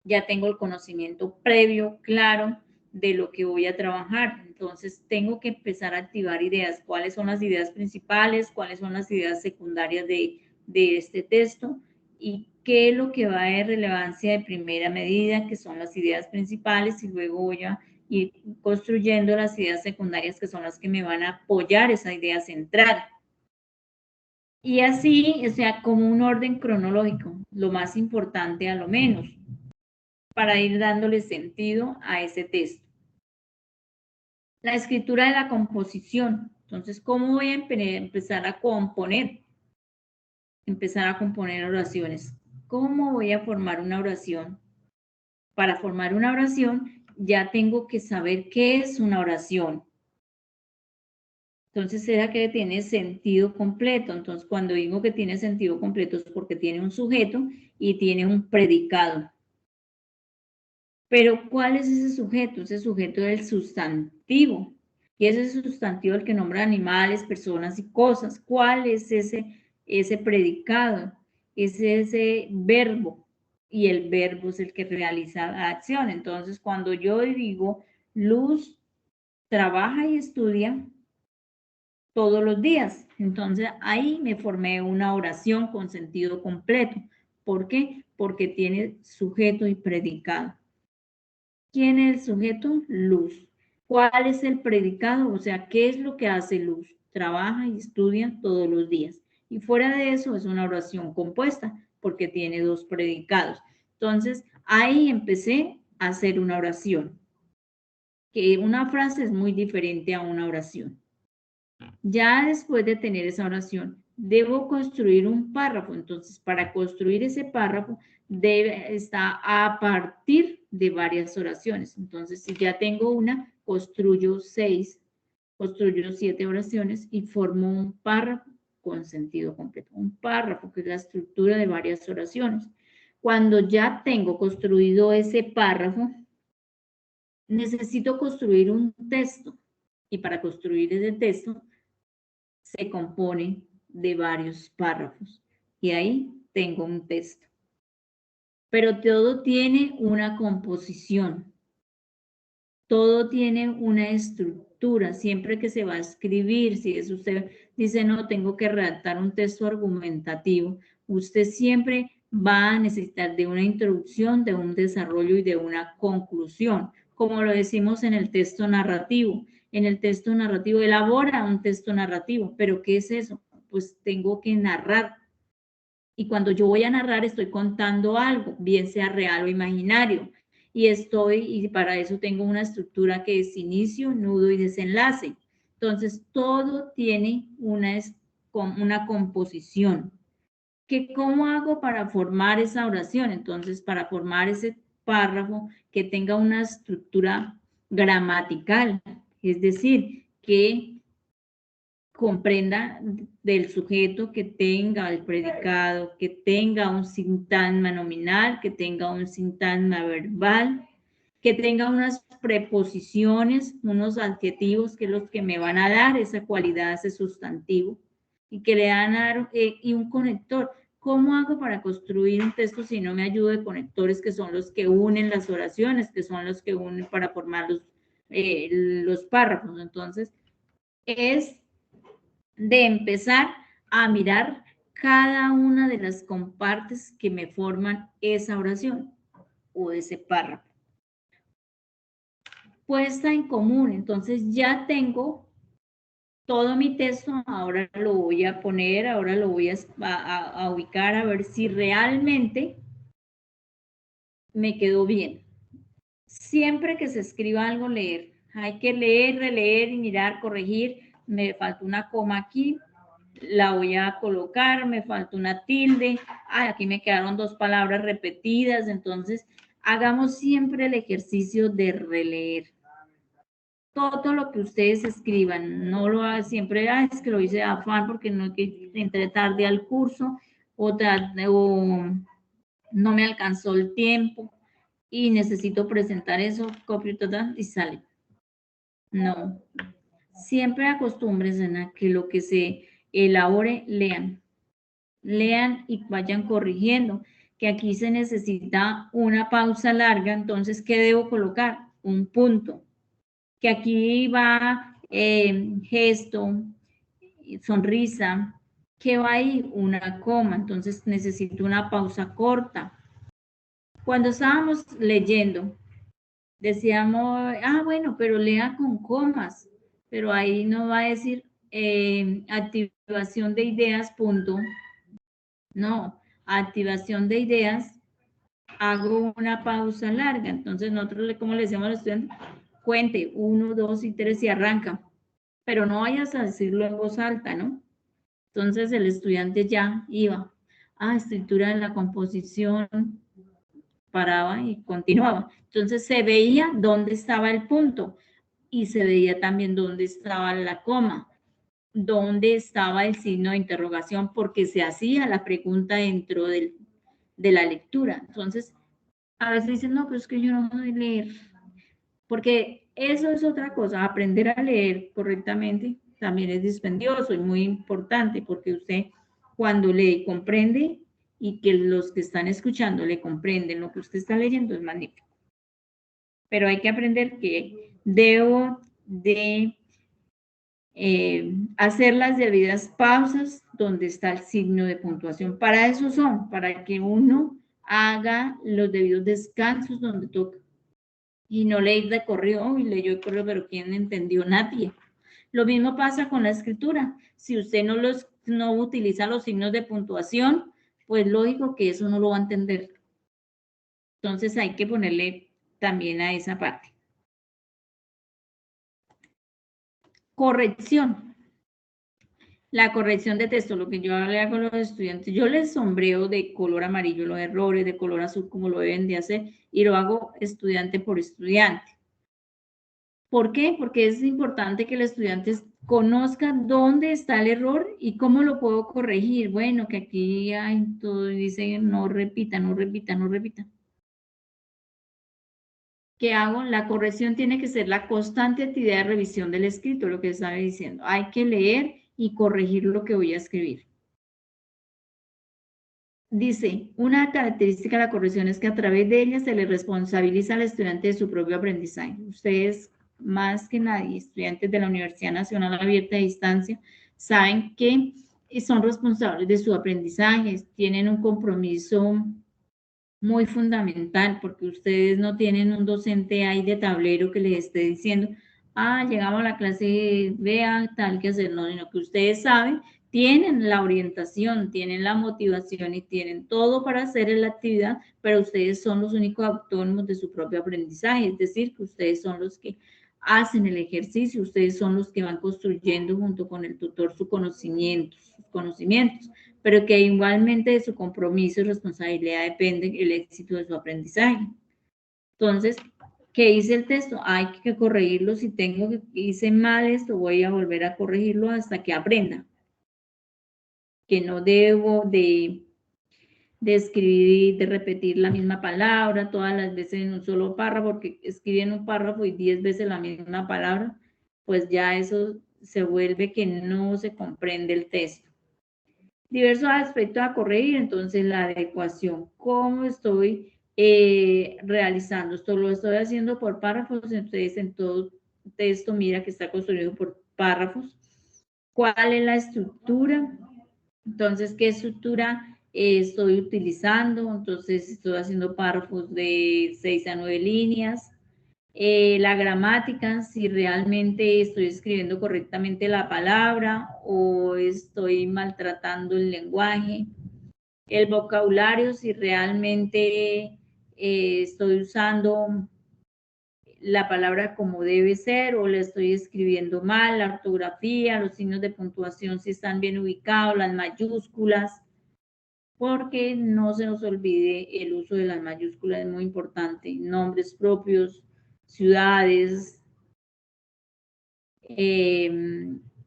ya tengo el conocimiento previo, claro, de lo que voy a trabajar. Entonces, tengo que empezar a activar ideas. ¿Cuáles son las ideas principales? ¿Cuáles son las ideas secundarias de este texto? ¿Y qué es lo que va de relevancia de primera medida, que son las ideas principales? Y luego voy a ir construyendo las ideas secundarias, que son las que me van a apoyar esa idea central. Y así, o sea, como un orden cronológico, lo más importante a lo menos, para ir dándole sentido a ese texto. La escritura de la composición. Entonces, ¿cómo voy a empezar a componer? Empezar a componer oraciones. ¿Cómo voy a formar una oración? Para formar una oración, ya tengo que saber qué es una oración. Entonces, será que tiene sentido completo. Entonces, cuando digo que tiene sentido completo es porque tiene un sujeto y tiene un predicado. Pero, ¿cuál es ese sujeto? Ese sujeto es el sustantivo. Y ese sustantivo el que nombra animales, personas y cosas. ¿Cuál es ese predicado? Es ese verbo. Y el verbo es el que realiza la acción. Entonces, cuando yo digo, Luz trabaja y estudia todos los días. Entonces, ahí me formé una oración con sentido completo. ¿Por qué? Porque tiene sujeto y predicado. ¿Quién es el sujeto? Luz. ¿Cuál es el predicado? O sea, ¿qué es lo que hace Luz? Trabaja y estudia todos los días. Y fuera de eso es una oración compuesta porque tiene dos predicados. Entonces, ahí empecé a hacer una oración. Que una frase es muy diferente a una oración. Ya después de tener esa oración, debo construir un párrafo. Entonces, para construir ese párrafo, está a partir de varias oraciones. Entonces, si ya tengo una, construyo 7 oraciones y formo un párrafo con sentido completo. Un párrafo que es la estructura de varias oraciones. Cuando ya tengo construido ese párrafo, necesito construir un texto. Y para construir ese texto, se compone de varios párrafos y ahí tengo un texto. Pero todo tiene una composición, todo tiene una estructura. Siempre que se va a escribir, si es usted dice, no, tengo que redactar un texto argumentativo, usted siempre va a necesitar de una introducción, de un desarrollo y de una conclusión, como lo decimos en el texto narrativo. En el texto narrativo, elabora un texto narrativo, pero ¿qué es eso? Pues tengo que narrar. Y cuando yo voy a narrar, estoy contando algo, bien sea real o imaginario. Y para eso tengo una estructura que es inicio, nudo y desenlace. Entonces, todo tiene una composición. ¿Cómo hago para formar esa oración? Entonces, para formar ese párrafo que tenga una estructura gramatical, es decir, que comprenda del sujeto, que tenga el predicado, que tenga un sintagma nominal, que tenga un sintagma verbal, que tenga unas preposiciones, unos adjetivos que los que me van a dar esa cualidad, ese sustantivo, y que le van a dar, y un conector. ¿Cómo hago para construir un texto si no me ayudo de conectores que son los que unen las oraciones, que son los que unen para formar los párrafos? Entonces, es de empezar a mirar cada una de las compartes que me forman esa oración o ese párrafo. Puesta en común, entonces ya tengo todo mi texto, ahora lo voy a poner, ahora lo voy a ubicar a ver si realmente me quedó bien. Siempre que se escriba algo, leer. Hay que leer, releer y mirar, corregir. Me falta una coma aquí, la voy a colocar, me falta una tilde, aquí me quedaron 2 palabras repetidas, entonces hagamos siempre el ejercicio de releer. Todo lo que ustedes escriban, no lo hagan siempre, es que lo hice de afán porque no que entré tarde al curso o no me alcanzó el tiempo y necesito presentar eso, copio y sale. No, siempre acostúmbrense a que lo que se elaboren, lean. Lean y vayan corrigiendo, que aquí se necesita una pausa larga, entonces, ¿qué debo colocar? Un punto. Que aquí va gesto, sonrisa, ¿qué va ahí? Una coma, entonces necesito una pausa corta. Cuando estábamos leyendo, decíamos, bueno, pero lea con comas, pero ahí no va a decir activación de ideas, punto. No, activación de ideas, hago una pausa larga. Entonces nosotros, como le decimos a los estudiantes, cuente 1, 2 y 3 y arranca, pero no vayas a decirlo en voz alta, ¿no? Entonces el estudiante ya iba a escritura de la composición, paraba y continuaba. Entonces se veía dónde estaba el punto y se veía también dónde estaba la coma, dónde estaba el signo de interrogación, porque se hacía la pregunta dentro de la lectura. Entonces, a veces dicen, no, pero es que yo no sé leer, porque eso es otra cosa, aprender a leer correctamente también es dispendioso y muy importante, porque usted cuando lee comprende y que los que están escuchando le comprenden lo que usted está leyendo es magnífico. Pero hay que aprender que debo de hacer las debidas pausas donde está el signo de puntuación. Para eso son, para que uno haga los debidos descansos donde toca. Y no leer de corrido, y leyó de corrido, pero ¿quién entendió? Nadie. Lo mismo pasa con la escritura. Si usted no utiliza los signos de puntuación, pues lógico que eso no lo va a entender. Entonces hay que ponerle también a esa parte. Corrección. La corrección de texto, lo que yo hablé con los estudiantes, yo les sombreo de color amarillo los errores, de color azul como lo deben de hacer, y lo hago estudiante por estudiante. ¿Por qué? Porque es importante que el estudiante conozca dónde está el error y cómo lo puedo corregir. Bueno, que aquí hay todo, dice no repita, no repita, no repita. ¿Qué hago? La corrección tiene que ser la constante actividad de revisión del escrito, lo que estaba diciendo. Hay que leer y corregir lo que voy a escribir. Dice, una característica de la corrección es que a través de ella se le responsabiliza al estudiante de su propio aprendizaje. Ustedes, más que nadie, estudiantes de la Universidad Nacional Abierta de Distancia, saben que son responsables de su aprendizaje, tienen un compromiso muy fundamental, porque ustedes no tienen un docente ahí de tablero que les esté diciendo, llegamos a la clase, vea tal que hacer, no, sino que ustedes saben, tienen la orientación, tienen la motivación y tienen todo para hacer la actividad, pero ustedes son los únicos autónomos de su propio aprendizaje, es decir, que ustedes son los que hacen el ejercicio, ustedes son los que van construyendo junto con el tutor sus conocimientos, pero que igualmente de su compromiso y responsabilidad depende el éxito de su aprendizaje. Entonces, ¿qué dice el texto? Hay que corregirlo. Si tengo que hice mal esto, voy a volver a corregirlo hasta que aprenda. Que no debo de escribir, de repetir la misma palabra todas las veces en un solo párrafo, porque escriben un párrafo y 10 veces la misma palabra, pues ya eso se vuelve que no se comprende el texto. Diversos aspectos a corregir, entonces la adecuación, ¿cómo estoy realizando? Esto lo estoy haciendo por párrafos, entonces en todo texto mira que está construido por párrafos. ¿Cuál es la estructura? Entonces, ¿qué estructura estoy utilizando? Entonces, estoy haciendo párrafos de 6 a 9 líneas. La gramática, si realmente estoy escribiendo correctamente la palabra o estoy maltratando el lenguaje. El vocabulario, si realmente estoy usando la palabra como debe ser o la estoy escribiendo mal, la ortografía, los signos de puntuación si están bien ubicados, las mayúsculas, porque no se nos olvide el uso de las mayúsculas, es muy importante, nombres propios, ciudades,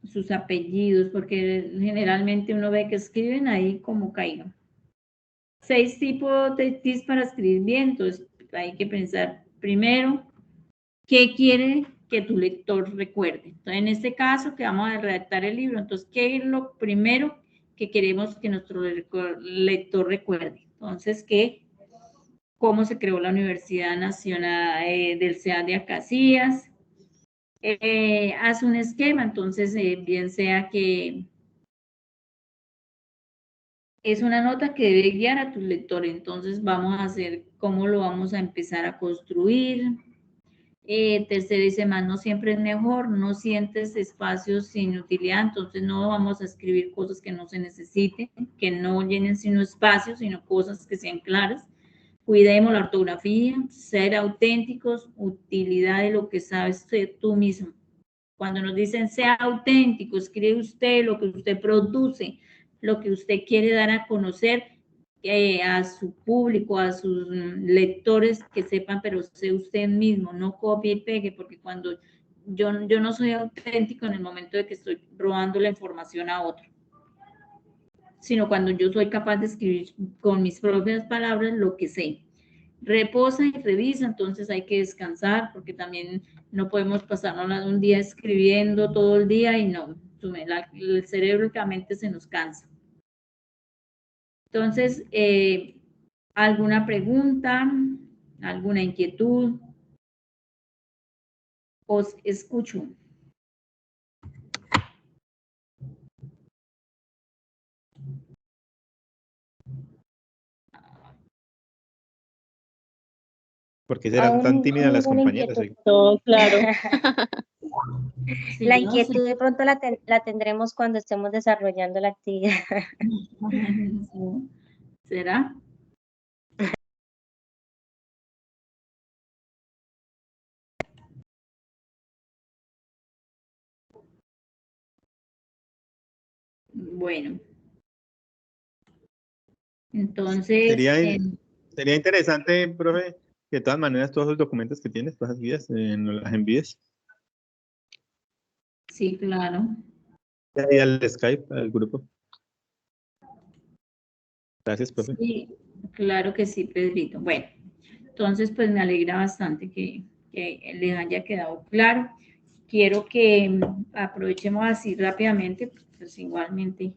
sus apellidos, porque generalmente uno ve que escriben ahí como caigan. 6 tipos de tips para escribir bien, entonces hay que pensar primero, ¿qué quiere que tu lector recuerde. Entonces, en este caso, que vamos a redactar el libro, entonces, ¿qué es lo primero que queremos que nuestro lector recuerde? Entonces, cómo se creó la Universidad Nacional del CEA de Acacias. Haz un esquema, entonces, bien sea que es una nota que debe guiar a tus lectores, entonces vamos a hacer cómo lo vamos a empezar a construir. Tercero dice, más no siempre es mejor, no sientes espacios sin utilidad, entonces no vamos a escribir cosas que no se necesiten, que no llenen sino espacios, sino cosas que sean claras. Cuidemos la ortografía, ser auténticos, utilidad de lo que sabes tú mismo. Cuando nos dicen sea auténtico, escribe usted lo que usted produce, lo que usted quiere dar a conocer a su público, a sus lectores, que sepan, pero sé usted mismo, no copie y pegue, porque cuando yo no soy auténtico en el momento de que estoy robando la información a otro, sino cuando yo soy capaz de escribir con mis propias palabras lo que sé. Reposa y revisa, entonces hay que descansar, porque también no podemos pasarnos un día escribiendo todo el día y no, el cerebro y la mente se nos cansa. Entonces, ¿alguna pregunta? ¿Alguna inquietud? Os escucho. ¿Por qué serán tan Aún tímidas las ninguna compañeras? inquietud. Todo claro. Sí, La yo no sé. inquietud de pronto la tendremos cuando estemos desarrollando la actividad. ¿Será? Bueno. Entonces, Sería interesante, profe, que de todas maneras todos los documentos que tienes, todas las guías, nos las envíes. sí, claro. Y al Skype, al grupo. Gracias, profe. Sí, claro que sí, Pedrito. Bueno, entonces pues me alegra bastante que les haya quedado claro. Quiero que aprovechemos así rápidamente, pues igualmente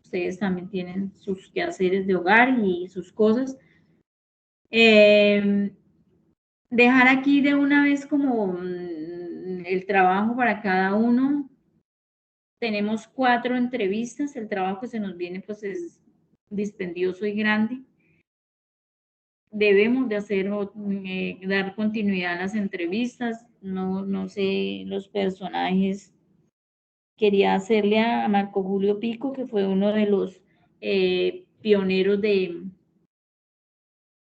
ustedes también tienen sus quehaceres de hogar y sus cosas. Dejar aquí de una vez como el trabajo para cada uno. Tenemos 4 entrevistas, el trabajo que se nos viene pues es dispendioso y grande. Debemos de hacer, dar continuidad a las entrevistas, no sé, los personajes. Quería hacerle a Marco Julio Pico, que fue uno de los pioneros de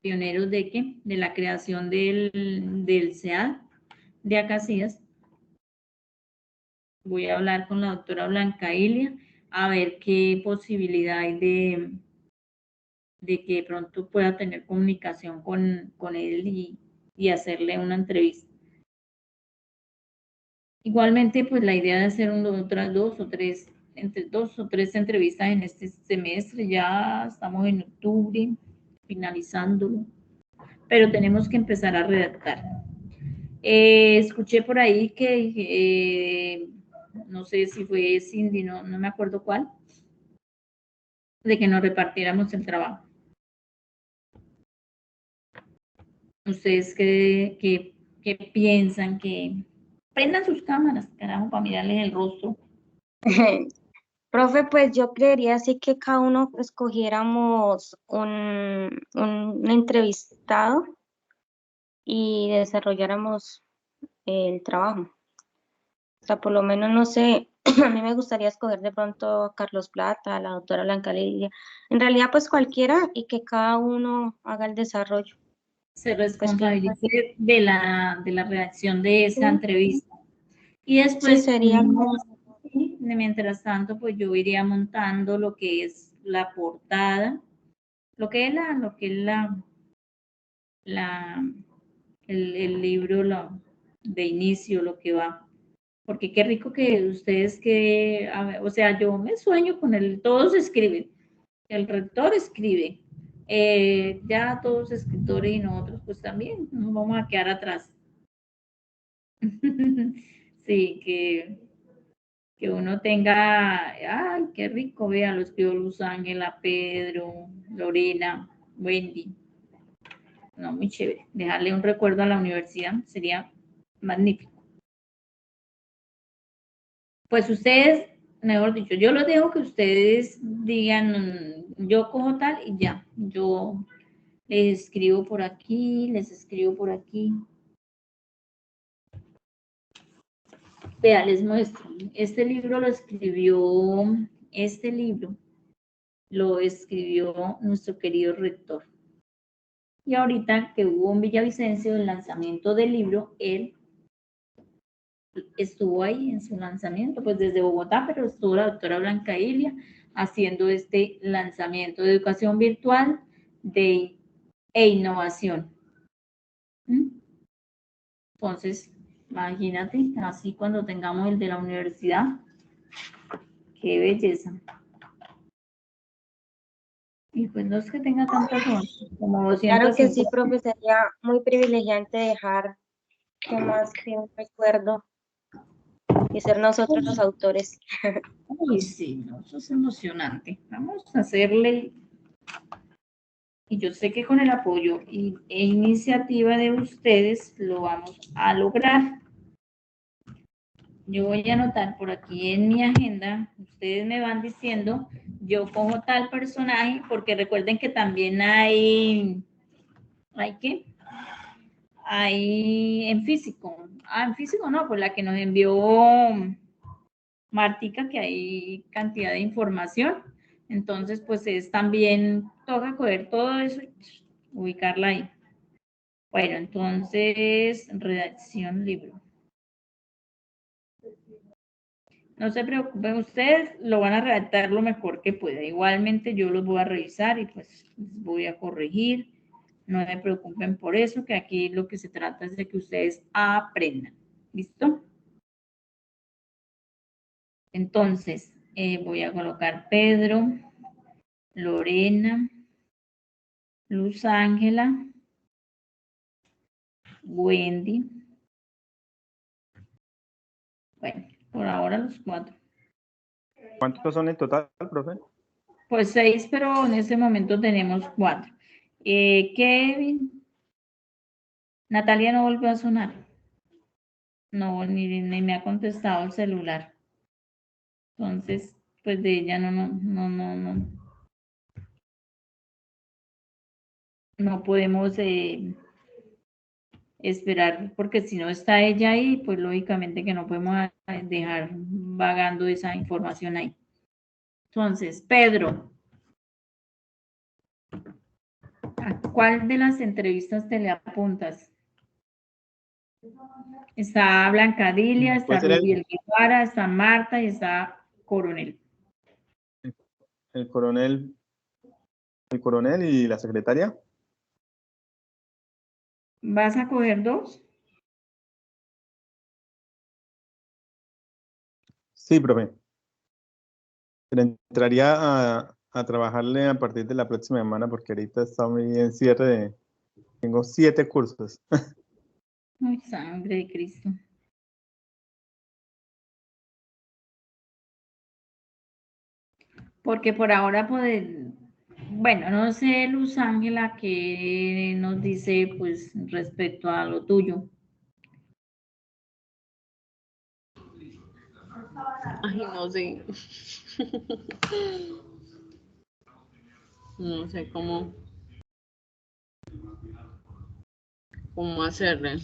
qué, de la creación del CEAD de Acacias. Voy a hablar con la doctora Blanca Ilia a ver qué posibilidad hay de que de pronto pueda tener comunicación con él y hacerle una entrevista. Igualmente, pues la idea de hacer otras 2 o 3 entrevistas en este semestre, ya estamos en octubre, finalizándolo, pero tenemos que empezar a redactar. Escuché por ahí que, no sé si fue Cindy, no me acuerdo cuál, de que nos repartiéramos el trabajo. ¿Ustedes qué piensan? Que prendan sus cámaras, carajo, para mirarles el rostro. Profe, pues yo creería así que cada uno escogiéramos un entrevistado y desarrolláramos el trabajo. O sea, por lo menos, no sé, a mí me gustaría escoger de pronto a Carlos Plata, a la doctora Blanca Lidia. En realidad, pues cualquiera y que cada uno haga el desarrollo. Se Pues responsabilice de la redacción de esa Sí. entrevista. Y Sí, después, sería mientras tanto, pues yo iría montando lo que es la portada, lo que es el libro de inicio, lo que va. Porque qué rico que ustedes o sea, yo me sueño con todos escriben, el rector escribe, ya todos escritores y nosotros pues también nos vamos a quedar atrás. Sí, que uno tenga, ay, qué rico, vea, los escribió Luz Ángela, Pedro, Lorena, Wendy. No, muy chévere. Dejarle un recuerdo a la universidad sería magnífico. Pues ustedes, mejor dicho, yo los dejo que ustedes digan, yo cojo tal y ya. Yo les escribo por aquí, les escribo por aquí. Vea, les muestro. Este libro lo escribió nuestro querido rector. Y ahorita que hubo en Villavicencio el lanzamiento del libro, él estuvo ahí en su lanzamiento, pues desde Bogotá, pero estuvo la doctora Blanca Ilia haciendo este lanzamiento de educación virtual e innovación. Entonces, imagínate, así cuando tengamos el de la universidad, qué belleza. Y pues no es que tenga tantas horas, como 250. Claro que sí, profe, sería muy privilegiante dejar que más que un recuerdo y ser nosotros los autores. Uy, sí, no, eso es emocionante. Vamos a hacerle, y yo sé que con el apoyo e iniciativa de ustedes lo vamos a lograr. Yo voy a anotar por aquí en mi agenda, ustedes me van diciendo, yo cojo tal personaje, porque recuerden que también ¿hay qué? Hay en físico. En físico no, pues la que nos envió Martica, que hay cantidad de información. Entonces, pues es también, toca coger todo eso y ubicarla ahí. Bueno, entonces, redacción libro. No se preocupen, ustedes lo van a redactar lo mejor que pueda. Igualmente yo los voy a revisar y pues les voy a corregir. No me preocupen por eso, que aquí lo que se trata es de que ustedes aprendan. ¿Listo? Entonces, voy a colocar Pedro, Lorena, Luz Ángela, Wendy. Bueno, por ahora los 4. ¿Cuántos son en total, profe? Pues 6, pero en este momento tenemos 4. Kevin. Natalia no volvió a sonar. No, ni me ha contestado el celular. Entonces, pues de ella no podemos esperar, porque si no está ella ahí, pues lógicamente que no podemos dejar vagando esa información ahí. Entonces, Pedro, ¿a cuál de las entrevistas te le apuntas? Está Blancadilia, está Rubiel Guevara, está Marta y está Coronel. El coronel y la secretaria. ¿Vas a coger 2? Sí, profe. Pero entraría a trabajarle a partir de la próxima semana porque ahorita está muy en cierre. Tengo 7 cursos. Ay, sangre de Cristo. Porque por ahora, bueno, no sé, Luz Ángela, que nos dice, pues, respecto a lo tuyo. Ay, no sé. No sé cómo hacerle.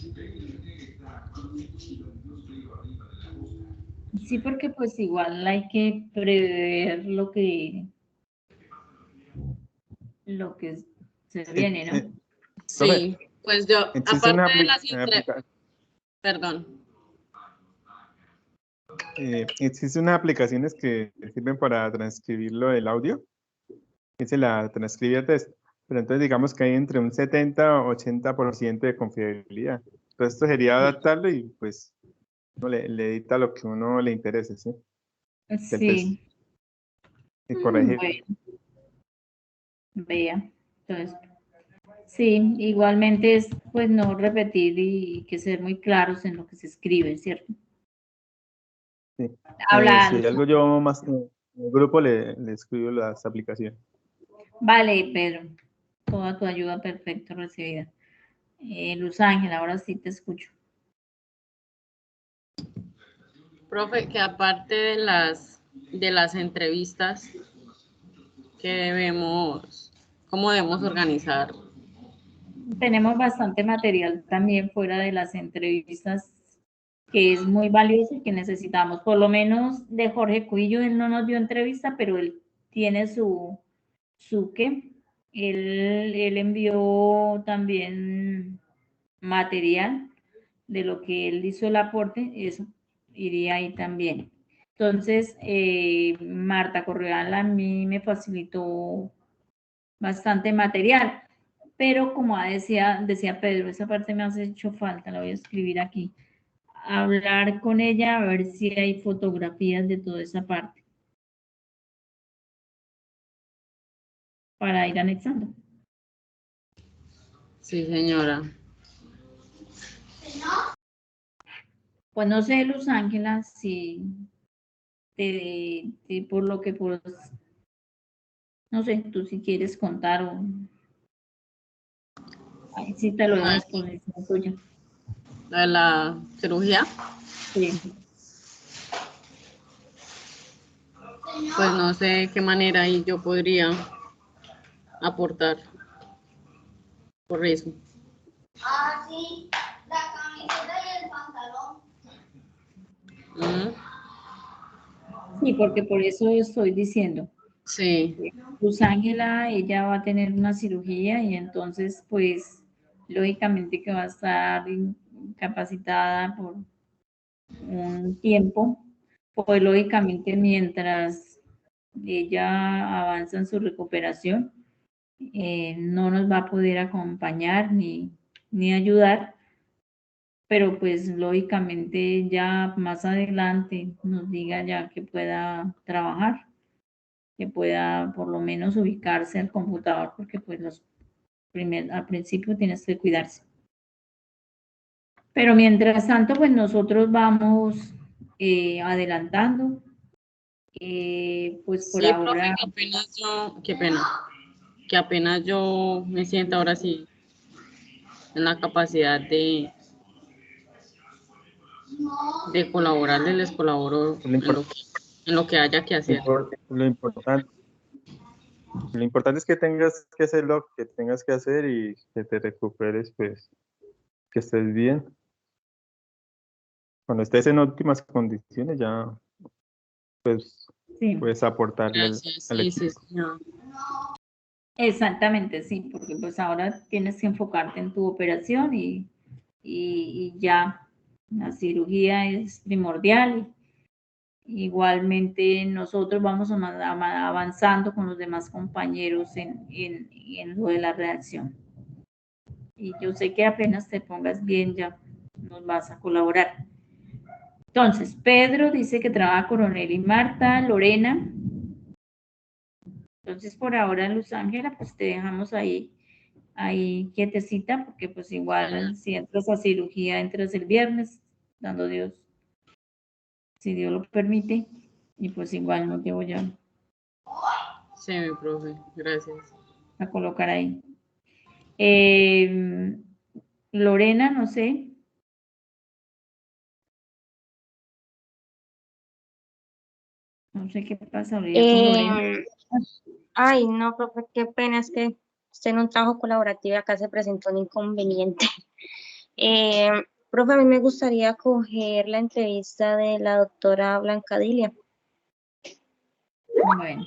Sí, porque pues igual hay que prever lo que se viene, ¿no? Sí, pues yo, Existe aparte de las perdón. Existen unas aplicaciones que sirven para transcribirlo del audio. Dice la transcribir test. Pero entonces digamos que hay entre un 70 o 80% de confiabilidad. Entonces esto sería adaptarlo y pues uno le edita lo que uno le interese, ¿sí? Del test. Sí. Y corregir. Bueno, vea. Entonces, Sí, igualmente es pues no repetir y que ser muy claros en lo que se escribe, ¿cierto? Sí. Habla, Si hay algo yo más en el grupo le escribo las aplicaciones. vale, Pedro, toda tu ayuda perfecto recibida. Luz Ángel, ahora sí te escucho. Profe, que aparte de las entrevistas ¿cómo debemos organizar? Tenemos bastante material también fuera de las entrevistas que es muy valioso y que necesitamos. Por lo menos de Jorge Cuillo, él no nos dio entrevista, pero él tiene su ¿qué? Él envió también material de lo que él hizo el aporte, eso iría ahí también. Entonces, Marta Correal a mí me facilitó bastante material, pero como decía Pedro, esa parte me hace hecho falta, la voy a escribir aquí. Hablar con ella a ver si hay fotografías de toda esa parte para ir anexando. Sí, señora. Pues no sé, Luz Ángela, si por lo que no sé, tú si quieres contar o ahí sí te lo dejo a disposición tuya. ¿La de la cirugía? Sí. Pues no sé qué manera ahí yo podría aportar por eso. Ah, sí, la camiseta y el pantalón. Sí, porque por eso estoy diciendo. Sí, Luz Ángela, ella va a tener una cirugía y entonces, pues, lógicamente que va a estar incapacitada por un tiempo, pues lógicamente mientras ella avanza en su recuperación, no nos va a poder acompañar ni ayudar, pero pues lógicamente ya más adelante nos diga ya que pueda trabajar, que pueda por lo menos ubicarse al computador, porque pues al principio tienes que cuidarse. Pero mientras tanto, pues nosotros vamos adelantando. Pues por sí, profe, ahora, que apenas yo me sienta ahora sí en la capacidad de colaborarles, les colaboro Lo, impor- en lo que haya que hacer. lo importante, lo importante es que tengas que hacer lo que tengas que hacer y que te recuperes, pues, que estés bien. Cuando estés en óptimas condiciones ya, pues, sí, puedes aportarle Gracias, al sí, sí, equipo. señor. exactamente, sí, porque pues ahora tienes que enfocarte en tu operación y ya la cirugía es primordial. Igualmente nosotros vamos avanzando con los demás compañeros en lo de la redacción. Y yo sé que apenas te pongas bien ya nos vas a colaborar. Entonces, Pedro dice que trabaja Coronel y Marta, Lorena. Entonces, por ahora, Luz Ángela, pues te dejamos ahí quietecita, porque pues igual si entras a cirugía, entras el viernes, dando Dios, si Dios lo permite, y pues igual no te voy Sí, mi profe, gracias. a colocar ahí. Lorena, no sé. No sé qué pasa ahorita con Lorena. Ay, no, profe, qué pena, es que estoy en un trabajo colaborativo y acá se presentó un inconveniente. Eh, Profe, a mí me gustaría coger la entrevista de la doctora Blanca Dilia. Bueno.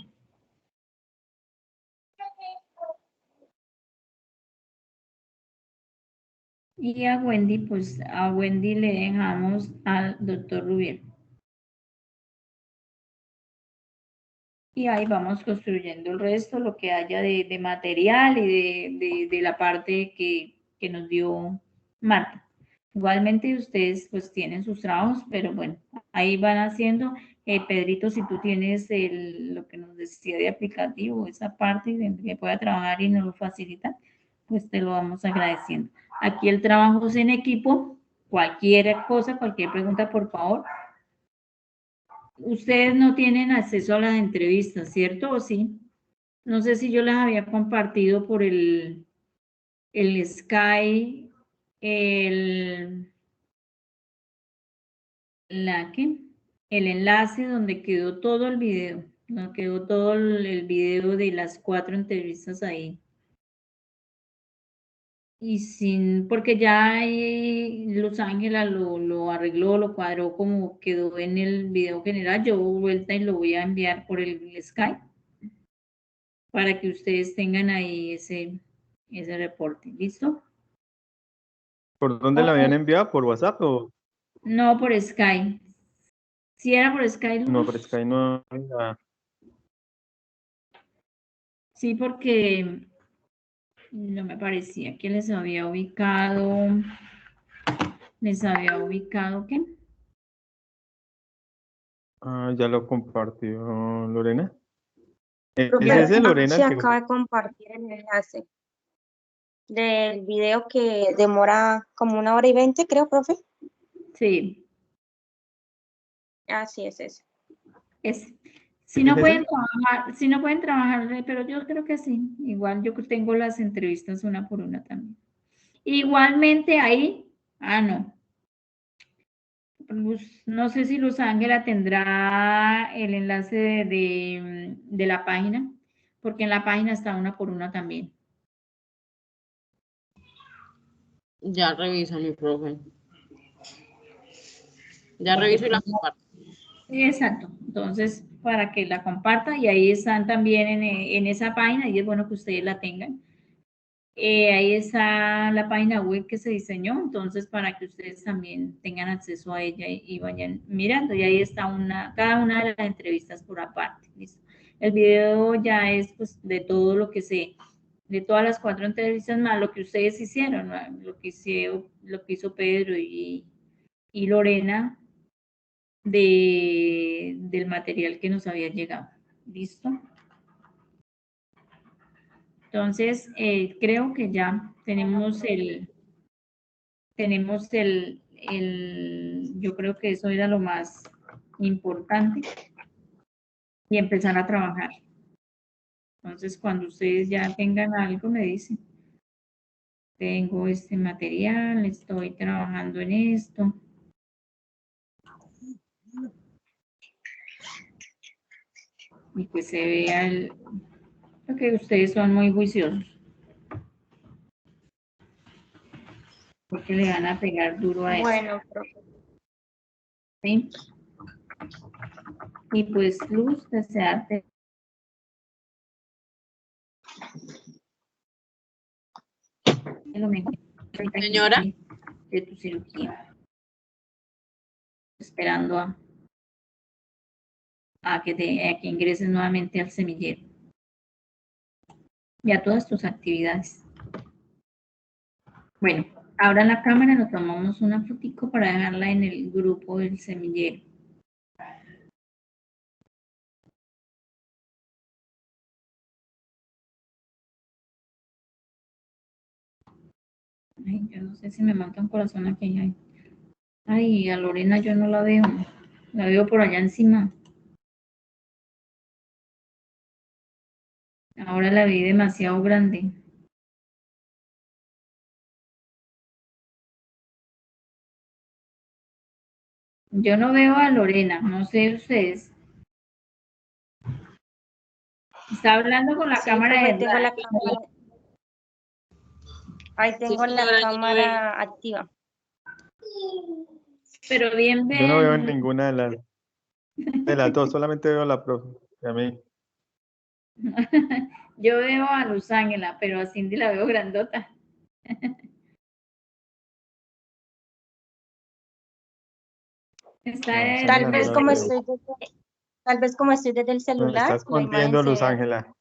Y a Wendy, pues a Wendy le dejamos al doctor Rubiel. Y ahí vamos construyendo el resto, lo que haya de material y de la parte que nos dio Marta. Igualmente ustedes pues tienen sus trabajos, pero bueno, ahí van haciendo. Pedrito, si tú tienes lo que nos decía de aplicativo, esa parte que pueda trabajar y nos lo facilita, pues te lo vamos agradeciendo. Aquí el trabajo es en equipo, cualquier cosa, cualquier pregunta, por favor. Ustedes no tienen acceso a las entrevistas, ¿cierto? ¿O sí? No sé si yo las había compartido por el Sky, el enlace donde quedó todo el video, donde quedó todo el video de las 4 entrevistas ahí. Y porque ya ahí Luz Ángela lo arregló, lo cuadró como quedó en el video general. Yo vuelta y lo voy a enviar por el Skype para que ustedes tengan ahí ese reporte. ¿Listo? ¿Por dónde la habían enviado? ¿Por WhatsApp o No, por Skype. Si era por Skype, no? Luz. Por Sky no. Sí, porque no me parecía que les había ubicado. ¿Les había ubicado qué? Ah, ya lo compartió Lorena. ¿Es Profe, ese Lorena se el que acaba de compartir el enlace del video que demora como 1 hora y 20, creo, profe. Sí, Así es ese. es. Si no ¿Es pueden ese? trabajar, pero yo creo que sí. Igual yo tengo las entrevistas una por una también. Igualmente ahí, no. No sé si Luz Ángela tendrá el enlace de la página, porque en la página está una por una también. Ya reviso, mi profe. Ya reviso y la comparto. Exacto. Entonces, para que la comparta y ahí están también en esa página y es bueno que ustedes la tengan. Ahí está la página web que se diseñó, entonces para que ustedes también tengan acceso a ella y vayan mirando. Y ahí está cada una de las entrevistas por aparte. ¿Listo? El video ya es pues de todo lo que de todas las 4 entrevistas más lo que ustedes hicieron, ¿no? lo que hizo Pedro y Lorena del material que nos había llegado. ¿Listo? Entonces, creo que ya tenemos yo creo que eso era lo más importante y empezar a trabajar. Entonces, cuando ustedes ya tengan algo, me dicen, tengo este material, estoy trabajando en esto. Y pues se vea porque ustedes son muy juiciosos. Porque le van a pegar duro a eso. Bueno, profe. ¿Sí? Y pues, Luz, desearte lo mejor. Señora. De tu cirugía. Esperando a que ingreses nuevamente al semillero. Y a todas tus actividades. Bueno, ahora en la cámara nos tomamos una fotico para dejarla en el grupo del semillero. Ay, yo no sé si me mata un corazón aquí. Ay, a Lorena yo no la veo. La veo por allá encima. Ahora la vi demasiado grande. Yo no veo a Lorena, no sé ustedes. Está hablando con la Sí, cámara profe, de tengo la cámara. Ahí tengo Sí, la señora, cámara activa. pero bien Yo no veo en ven. ninguna de las dos, solamente veo a la profe. Y a mí. Yo veo a Luz Ángela, pero a Cindy la veo grandota. Está No, en- Tal Ángela no vez la como veo. estoy desde el Me celular, está la imagen escondiendo se Luz ve. Ángela.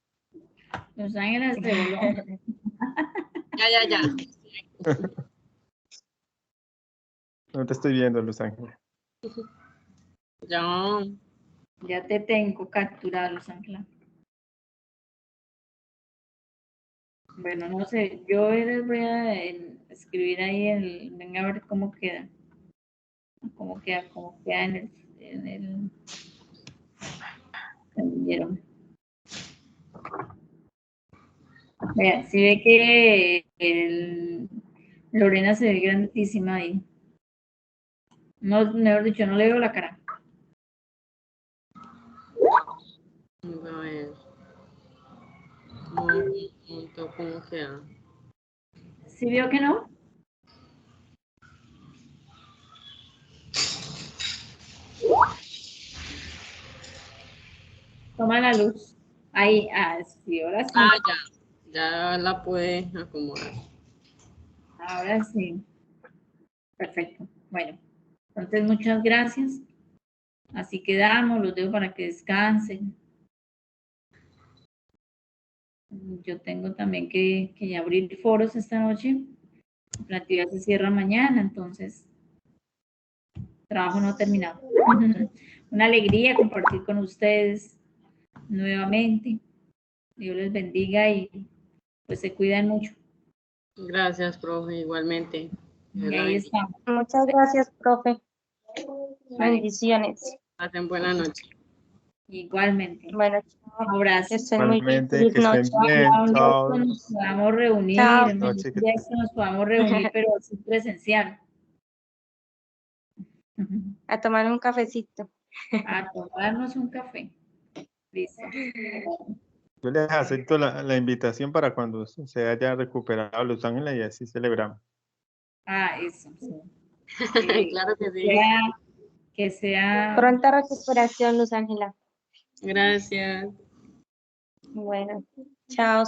Luz Ángela se voló. Ya. No te estoy viendo, Luz Ángela. Ya. Ya te tengo capturada, Luz Ángela. Bueno, no sé, yo les voy a escribir ahí venga a ver cómo queda en el semillero. Vea, si ve que Lorena se ve grandísima ahí. No, mejor dicho, no le veo la cara. A ver. ¿Cómo queda? ¿Sí vio que no? Toma la luz. Ahí, sí, ahora sí. Ah, ya la puede acomodar. Ahora sí. Perfecto. Bueno, entonces muchas gracias. Así quedamos, los dejo para que descansen. Yo tengo también que abrir foros esta noche. La actividad se cierra mañana, entonces trabajo no terminado. Una alegría compartir con ustedes nuevamente. Dios les bendiga y pues se cuidan mucho. Gracias, profe, igualmente. Y ahí estamos. Muchas gracias, profe. Vale. Bendiciones. Pasen buena noche. Igualmente. Bueno, Un chao. abrazo. Que estén muy bien. Igualmente, Feliz que estén noche. bien. Ojalá un día Chao. que nos podamos reunir, Chao. un Noche, día que nos podamos reunir, pero así presencial. A tomar un cafecito. A tomarnos un café. Listo. Yo les acepto la invitación para cuando se haya recuperado Los Ángeles y así celebramos. Eso, sí. Claro que sí. Que sea Pronta recuperación, Luz Ángela. Gracias. Bueno, chao.